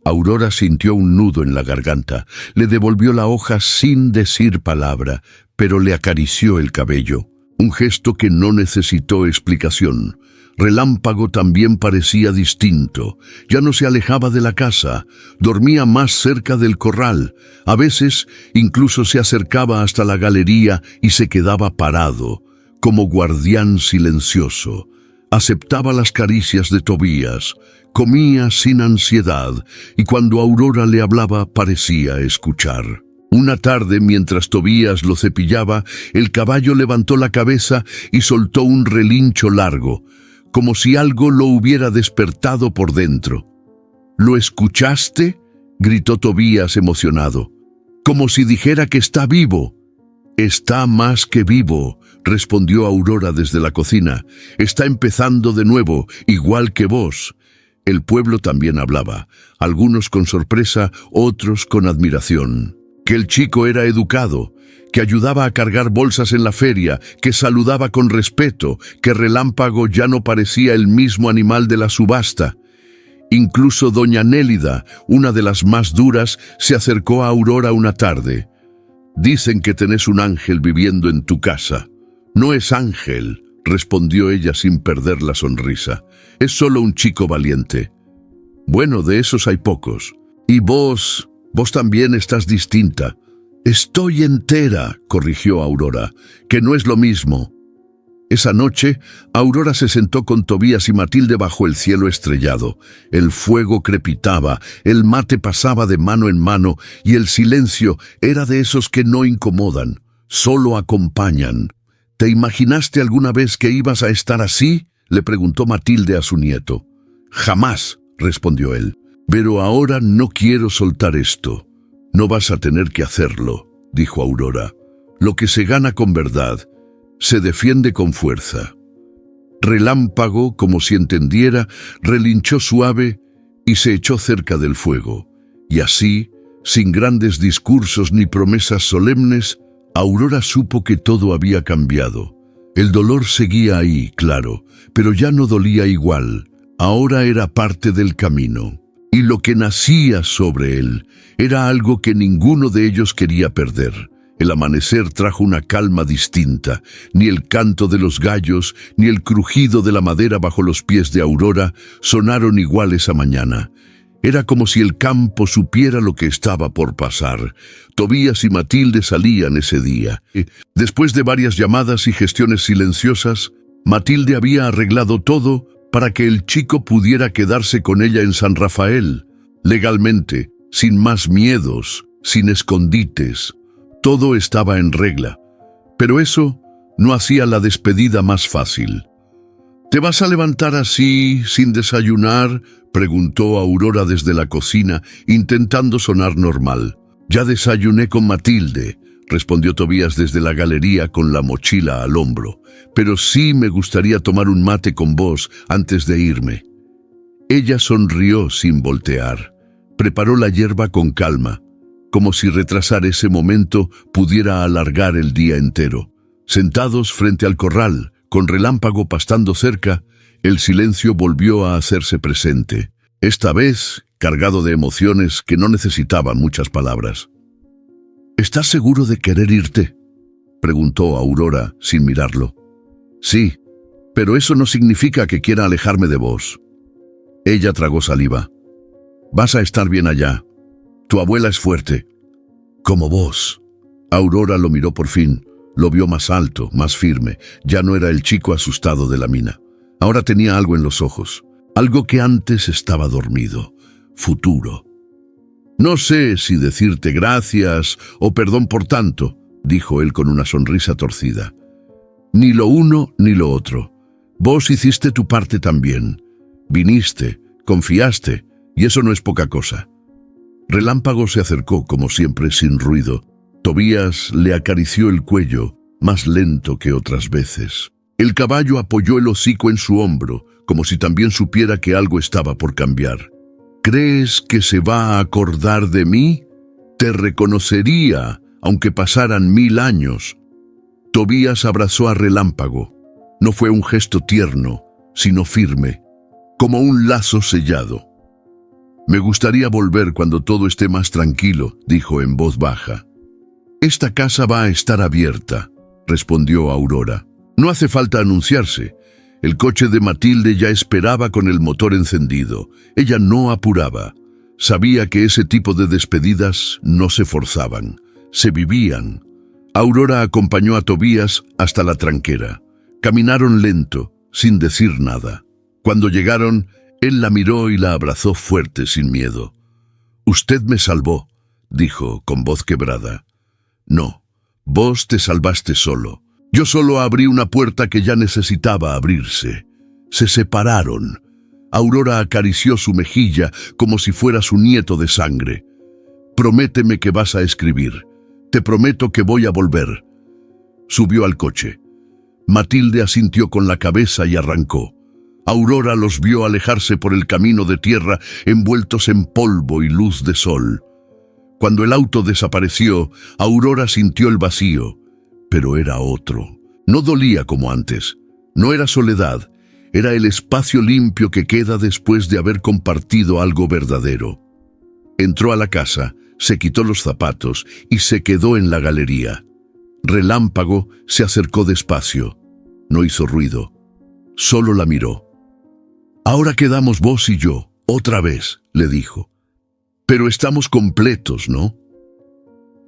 Aurora sintió un nudo en la garganta. Le devolvió la hoja sin decir palabra, pero le acarició el cabello. Un gesto que no necesitó explicación. Relámpago también parecía distinto. Ya no se alejaba de la casa, dormía más cerca del corral. A veces incluso se acercaba hasta la galería y se quedaba parado, como guardián silencioso. Aceptaba las caricias de Tobías, comía sin ansiedad y cuando Aurora le hablaba parecía escuchar. Una tarde, mientras Tobías lo cepillaba, el caballo levantó la cabeza y soltó un relincho largo, como si algo lo hubiera despertado por dentro. «¿Lo escuchaste?», gritó Tobías emocionado, «como si dijera que está vivo». «Está más que vivo», respondió Aurora desde la cocina. «Está empezando de nuevo, igual que vos». El pueblo también hablaba, algunos con sorpresa, otros con admiración. que el chico era educado, que ayudaba a cargar bolsas en la feria, que saludaba con respeto, que Relámpago ya no parecía el mismo animal de la subasta. Incluso doña Nélida, una de las más duras, se acercó a Aurora una tarde. «Dicen que tenés un ángel viviendo en tu casa». «No es ángel», respondió ella sin perder la sonrisa. «Es solo un chico valiente». «Bueno, de esos hay pocos. Y vos también estás distinta». «Estoy entera», corrigió Aurora, «que no es lo mismo». Esa noche, Aurora se sentó con Tobías y Matilde bajo el cielo estrellado. El fuego crepitaba, el mate pasaba de mano en mano y el silencio era de esos que no incomodan, solo acompañan. «¿Te imaginaste alguna vez que ibas a estar así?», le preguntó Matilde a su nieto. «Jamás», respondió él. «Pero ahora no quiero soltar esto». «No vas a tener que hacerlo», dijo Aurora. «Lo que se gana con verdad se defiende con fuerza». Relámpago, como si entendiera, relinchó suave y se echó cerca del fuego. Y así, sin grandes discursos ni promesas solemnes, Aurora supo que todo había cambiado. El dolor seguía ahí, claro, pero ya no dolía igual. Ahora era parte del camino. Y lo que nacía sobre él era algo que ninguno de ellos quería perder. El amanecer trajo una calma distinta. Ni el canto de los gallos, ni el crujido de la madera bajo los pies de Aurora sonaron igual esa mañana. Era como si el campo supiera lo que estaba por pasar. Tobías y Matilde salían ese día. Después de varias llamadas y gestiones silenciosas, Matilde había arreglado todo para que el chico pudiera quedarse con ella en San Rafael, legalmente, sin más miedos, sin escondites. Todo estaba en regla, pero eso no hacía la despedida más fácil. «¿Te vas a levantar así, sin desayunar?», preguntó Aurora desde la cocina, intentando sonar normal. «Ya desayuné con Matilde», respondió Tobías desde la galería con la mochila al hombro. «Pero sí me gustaría tomar un mate con vos antes de irme». Ella sonrió sin voltear. Preparó la hierba con calma, como si retrasar ese momento pudiera alargar el día entero. Sentados frente al corral, con Relámpago pastando cerca, el silencio volvió a hacerse presente, esta vez cargado de emociones que no necesitaban muchas palabras. «¿Estás seguro de querer irte?», preguntó Aurora sin mirarlo. «Sí, pero eso no significa que quiera alejarme de vos». Ella tragó saliva. «Vas a estar bien allá. Tu abuela es fuerte». «Como vos». Aurora lo miró por fin. Lo vio más alto, más firme. Ya no era el chico asustado de la mina. Ahora tenía algo en los ojos. Algo que antes estaba dormido. Futuro. «No sé si decirte gracias o perdón por tanto», dijo él con una sonrisa torcida. «Ni lo uno ni lo otro. Vos hiciste tu parte también. Viniste, confiaste, y eso no es poca cosa». Relámpago se acercó, como siempre, sin ruido. Tobías le acarició el cuello, más lento que otras veces. El caballo apoyó el hocico en su hombro, como si también supiera que algo estaba por cambiar. «¿Crees que se va a acordar de mí? Te reconocería, aunque pasaran 1000 años». Tobías abrazó a Relámpago. No fue un gesto tierno, sino firme, como un lazo sellado. «Me gustaría volver cuando todo esté más tranquilo», dijo en voz baja. «Esta casa va a estar abierta», respondió Aurora. «No hace falta anunciarse». El coche de Matilde ya esperaba con el motor encendido. Ella no apuraba. Sabía que ese tipo de despedidas no se forzaban, se vivían. Aurora acompañó a Tobías hasta la tranquera. Caminaron lento, sin decir nada. Cuando llegaron, él la miró y la abrazó fuerte, sin miedo. «Usted me salvó», dijo con voz quebrada. «No, vos te salvaste solo. Yo solo abrí una puerta que ya necesitaba abrirse». Se separaron. Aurora acarició su mejilla como si fuera su nieto de sangre. «Prométeme que vas a escribir. Te prometo que voy a volver». Subió al coche. Matilde asintió con la cabeza y arrancó. Aurora los vio alejarse por el camino de tierra envueltos en polvo y luz de sol. Cuando el auto desapareció, Aurora sintió el vacío, pero era otro. No dolía como antes. No era soledad, era el espacio limpio que queda después de haber compartido algo verdadero. Entró a la casa, se quitó los zapatos y se quedó en la galería. Relámpago se acercó despacio. No hizo ruido. Solo la miró. «Ahora quedamos vos y yo, otra vez», le dijo. «Pero estamos completos, ¿no?»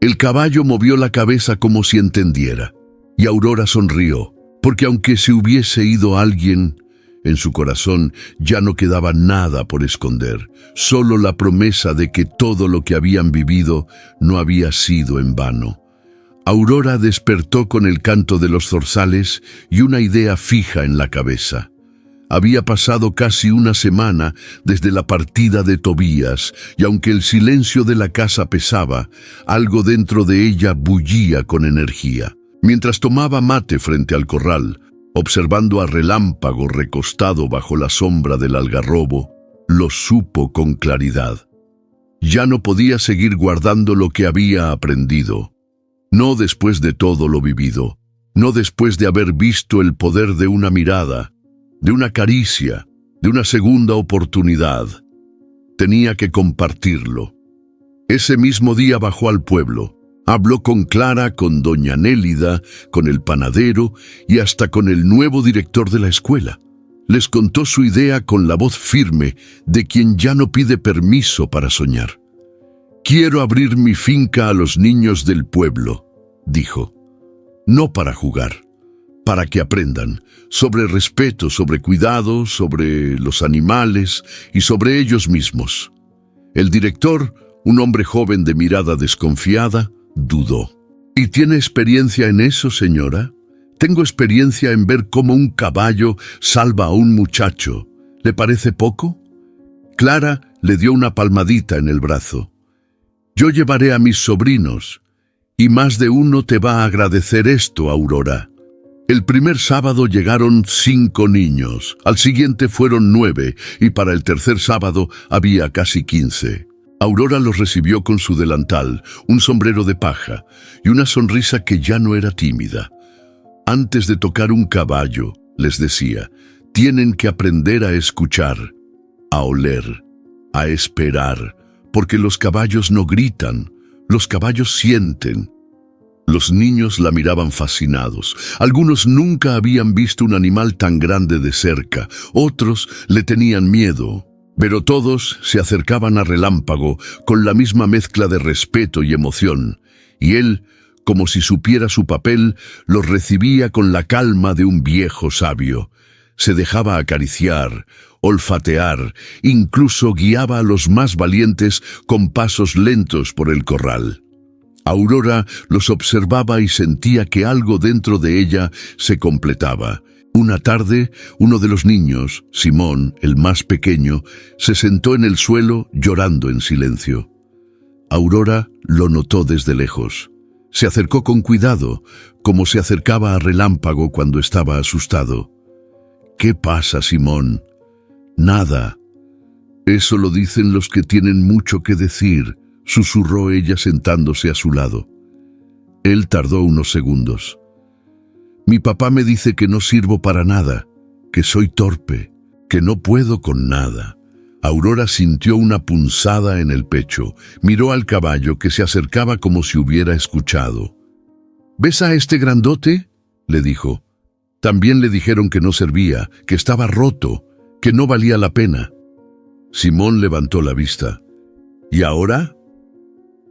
El caballo movió la cabeza como si entendiera, y Aurora sonrió, porque aunque se hubiese ido alguien, en su corazón ya no quedaba nada por esconder, solo la promesa de que todo lo que habían vivido no había sido en vano. Aurora despertó con el canto de los zorzales y una idea fija en la cabeza. Había pasado casi una semana desde la partida de Tobías, y aunque el silencio de la casa pesaba, algo dentro de ella bullía con energía. Mientras tomaba mate frente al corral, observando a Relámpago recostado bajo la sombra del algarrobo, lo supo con claridad. Ya no podía seguir guardando lo que había aprendido. No después de todo lo vivido, no después de haber visto el poder de una mirada, de una caricia, de una segunda oportunidad. Tenía que compartirlo. Ese mismo día bajó al pueblo. Habló con Clara, con doña Nélida, con el panadero y hasta con el nuevo director de la escuela. Les contó su idea con la voz firme de quien ya no pide permiso para soñar. «Quiero abrir mi finca a los niños del pueblo», dijo. «No para jugar, para que aprendan sobre respeto, sobre cuidado, sobre los animales y sobre ellos mismos». El director, un hombre joven de mirada desconfiada, dudó. «¿Y tiene experiencia en eso, señora?» «Tengo experiencia en ver cómo un caballo salva a un muchacho. ¿Le parece poco?» Clara le dio una palmadita en el brazo. «Yo llevaré a mis sobrinos, y más de uno te va a agradecer esto, Aurora». El primer sábado llegaron 5 niños, al siguiente fueron 9, y para el tercer sábado había casi 15. Aurora los recibió con su delantal, un sombrero de paja y una sonrisa que ya no era tímida. «Antes de tocar un caballo», les decía, «tienen que aprender a escuchar, a oler, a esperar, porque los caballos no gritan, los caballos sienten». Los niños la miraban fascinados. Algunos nunca habían visto un animal tan grande de cerca, otros le tenían miedo. Pero todos se acercaban a Relámpago con la misma mezcla de respeto y emoción, y él, como si supiera su papel, los recibía con la calma de un viejo sabio. Se dejaba acariciar, olfatear, incluso guiaba a los más valientes con pasos lentos por el corral. Aurora los observaba y sentía que algo dentro de ella se completaba. Una tarde, uno de los niños, Simón, el más pequeño, se sentó en el suelo llorando en silencio. Aurora lo notó desde lejos. Se acercó con cuidado, como se acercaba a Relámpago cuando estaba asustado. «¿Qué pasa, Simón?» «Nada. Eso lo dicen los que tienen mucho que decir», susurró ella sentándose a su lado. Él tardó unos segundos. «Mi papá me dice que no sirvo para nada, que soy torpe, que no puedo con nada». Aurora sintió una punzada en el pecho. Miró al caballo que se acercaba como si hubiera escuchado. «¿Ves a este grandote?», le dijo. También le dijeron que no servía, que estaba roto, que no valía la pena. Simón levantó la vista. «¿Y ahora?»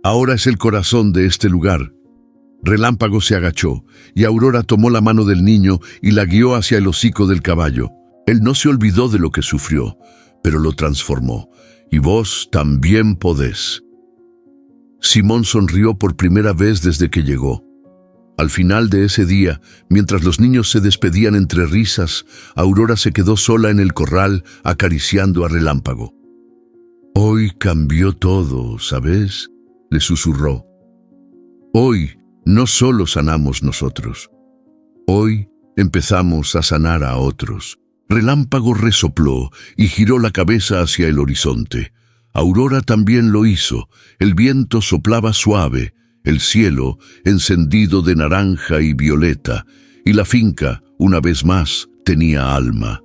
«Ahora es el corazón de este lugar». Relámpago se agachó, y Aurora tomó la mano del niño y la guió hacia el hocico del caballo. Él no se olvidó de lo que sufrió, pero lo transformó. «Y vos también podés». Simón sonrió por primera vez desde que llegó. Al final de ese día, mientras los niños se despedían entre risas, Aurora se quedó sola en el corral acariciando a Relámpago. «Hoy cambió todo, ¿sabes?», le susurró. «Hoy no solo sanamos nosotros. Hoy empezamos a sanar a otros». Relámpago resopló y giró la cabeza hacia el horizonte. Aurora también lo hizo. El viento soplaba suave, el cielo encendido de naranja y violeta, y la finca, una vez más, tenía alma.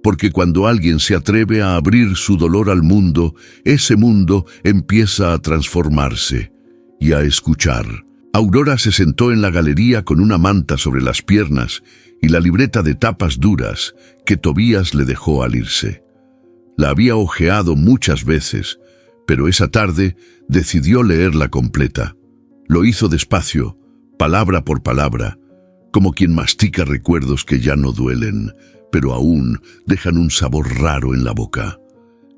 Porque cuando alguien se atreve a abrir su dolor al mundo, ese mundo empieza a transformarse y a escuchar. Aurora se sentó en la galería con una manta sobre las piernas y la libreta de tapas duras que Tobías le dejó al irse. La había hojeado muchas veces, pero esa tarde decidió leerla completa. Lo hizo despacio, palabra por palabra, como quien mastica recuerdos que ya no duelen, pero aún dejan un sabor raro en la boca.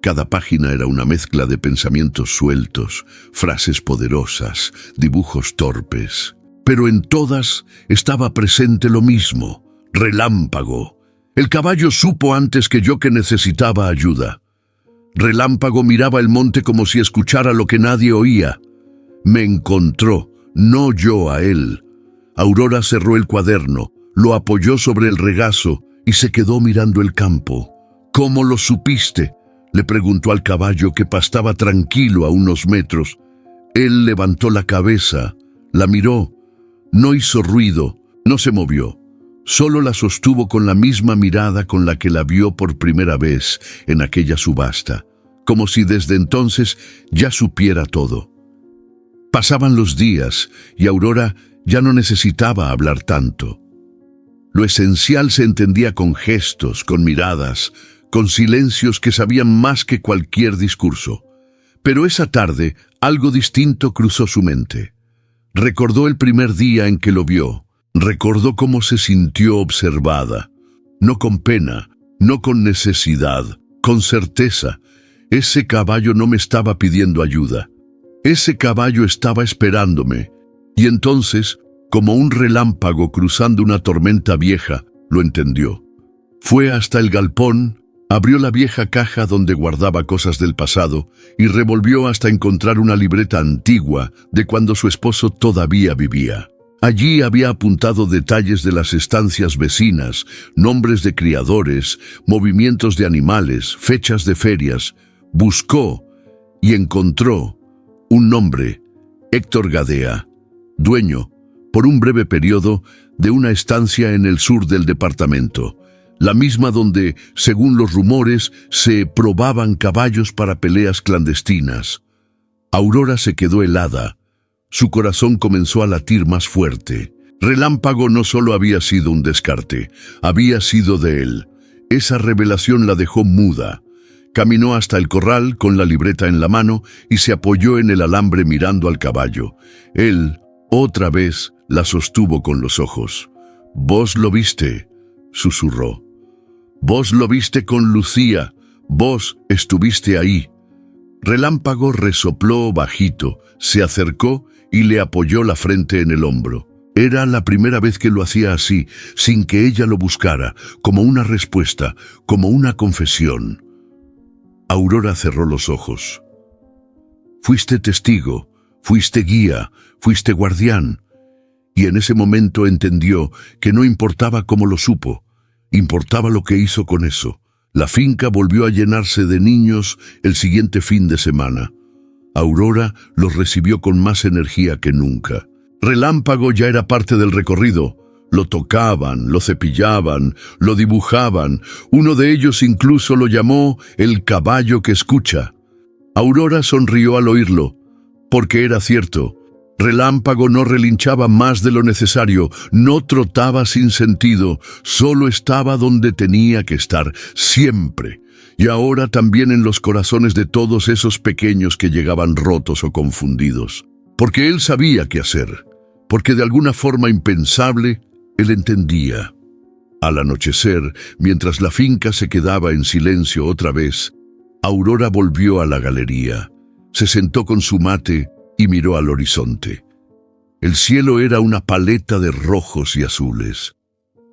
Cada página era una mezcla de pensamientos sueltos, frases poderosas, dibujos torpes. Pero en todas estaba presente lo mismo: Relámpago. El caballo supo antes que yo que necesitaba ayuda. Relámpago miraba el monte como si escuchara lo que nadie oía. Me encontró, no yo a él. Aurora cerró el cuaderno, lo apoyó sobre el regazo y se quedó mirando el campo. ¿Cómo lo supiste?, le preguntó al caballo, que pastaba tranquilo a unos metros. Él levantó la cabeza, la miró, no hizo ruido, no se movió. Solo la sostuvo con la misma mirada con la que la vio por primera vez en aquella subasta, como si desde entonces ya supiera todo. Pasaban los días y Aurora ya no necesitaba hablar tanto. Lo esencial se entendía con gestos, con miradas, con silencios que sabían más que cualquier discurso. Pero esa tarde algo distinto cruzó su mente. Recordó el primer día en que lo vio. Recordó cómo se sintió observada, no con pena, no con necesidad, con certeza. Ese caballo no me estaba pidiendo ayuda. Ese caballo estaba esperándome. Y entonces, como un relámpago cruzando una tormenta vieja, lo entendió. Fue hasta el galpón, abrió la vieja caja donde guardaba cosas del pasado y revolvió hasta encontrar una libreta antigua de cuando su esposo todavía vivía. Allí había apuntado detalles de las estancias vecinas, nombres de criadores, movimientos de animales, fechas de ferias. Buscó y encontró un nombre: Héctor Gadea, dueño, por un breve periodo, de una estancia en el sur del departamento, la misma donde, según los rumores, se probaban caballos para peleas clandestinas. Aurora se quedó helada. Su corazón comenzó a latir más fuerte. Relámpago no solo había sido un descarte, había sido de él. Esa revelación la dejó muda. Caminó hasta el corral con la libreta en la mano y se apoyó en el alambre mirando al caballo. Él, otra vez, la sostuvo con los ojos. «Vos lo viste», susurró. «Vos lo viste con Lucía, vos estuviste ahí». Relámpago resopló bajito, se acercó y le apoyó la frente en el hombro. Era la primera vez que lo hacía así, sin que ella lo buscara, como una respuesta, como una confesión. Aurora cerró los ojos. «Fuiste testigo, fuiste guía, fuiste guardián». Y en ese momento entendió que no importaba cómo lo supo, importaba lo que hizo con eso. La finca volvió a llenarse de niños el siguiente fin de semana. Aurora los recibió con más energía que nunca. Relámpago ya era parte del recorrido. Lo tocaban, lo cepillaban, lo dibujaban. Uno de ellos incluso lo llamó el caballo que escucha. Aurora sonrió al oírlo, porque era cierto. Relámpago no relinchaba más de lo necesario, no trotaba sin sentido, solo estaba donde tenía que estar, siempre. Y ahora también en los corazones de todos esos pequeños que llegaban rotos o confundidos. Porque él sabía qué hacer, porque de alguna forma impensable, él entendía. Al anochecer, mientras la finca se quedaba en silencio otra vez, Aurora volvió a la galería, se sentó con su mate y miró al horizonte. El cielo era una paleta de rojos y azules.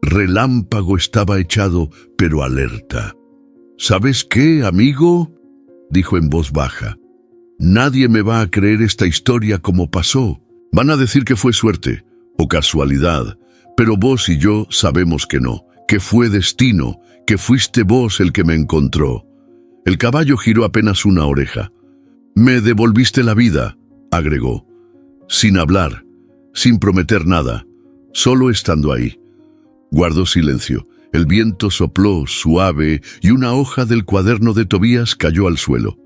Relámpago estaba echado, pero alerta. «¿Sabes qué, amigo?», dijo en voz baja. «Nadie me va a creer esta historia como pasó. Van a decir que fue suerte o casualidad, pero vos y yo sabemos que no, que fue destino, que fuiste vos el que me encontró». El caballo giró apenas una oreja. Me devolviste la vida, agregó, sin hablar, sin prometer nada, solo estando ahí. Guardó silencio. El viento sopló suave y una hoja del cuaderno de Tobías cayó al suelo.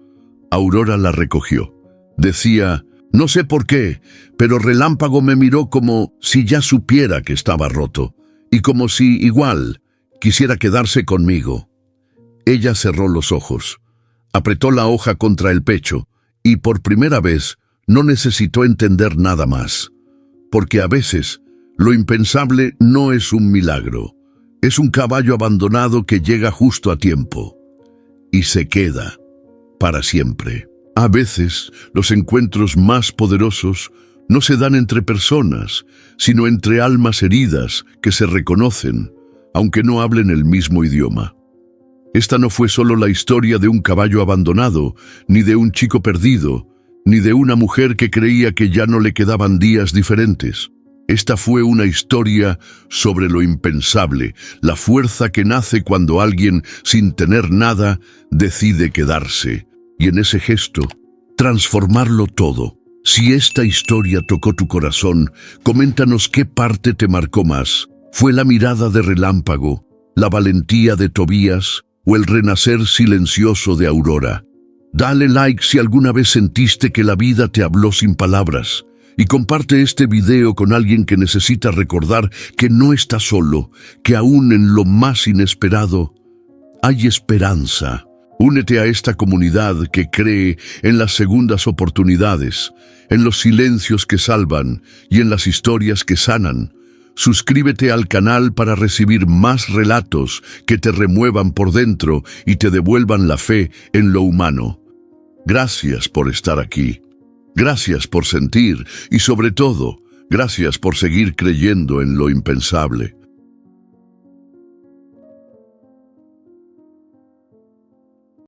Aurora la recogió. Decía, no sé por qué, pero Relámpago me miró como si ya supiera que estaba roto, y como si, igual, quisiera quedarse conmigo. Ella cerró los ojos, apretó la hoja contra el pecho, y por primera vez no necesitó entender nada más, porque a veces lo impensable no es un milagro. Es un caballo abandonado que llega justo a tiempo y se queda para siempre. A veces, los encuentros más poderosos no se dan entre personas, sino entre almas heridas que se reconocen, aunque no hablen el mismo idioma. Esta no fue solo la historia de un caballo abandonado, ni de un chico perdido, ni de una mujer que creía que ya no le quedaban días diferentes. Esta fue una historia sobre lo impensable, la fuerza que nace cuando alguien, sin tener nada, decide quedarse. Y en ese gesto, transformarlo todo. Si esta historia tocó tu corazón, coméntanos qué parte te marcó más. ¿Fue la mirada de Relámpago, la valentía de Tobías o el renacer silencioso de Aurora? Dale like si alguna vez sentiste que la vida te habló sin palabras. Y comparte este video con alguien que necesita recordar que no está solo, que aún en lo más inesperado hay esperanza. Únete a esta comunidad que cree en las segundas oportunidades, en los silencios que salvan y en las historias que sanan. Suscríbete al canal para recibir más relatos que te remuevan por dentro y te devuelvan la fe en lo humano. Gracias por estar aquí. Gracias por sentir y, sobre todo, gracias por seguir creyendo en lo impensable.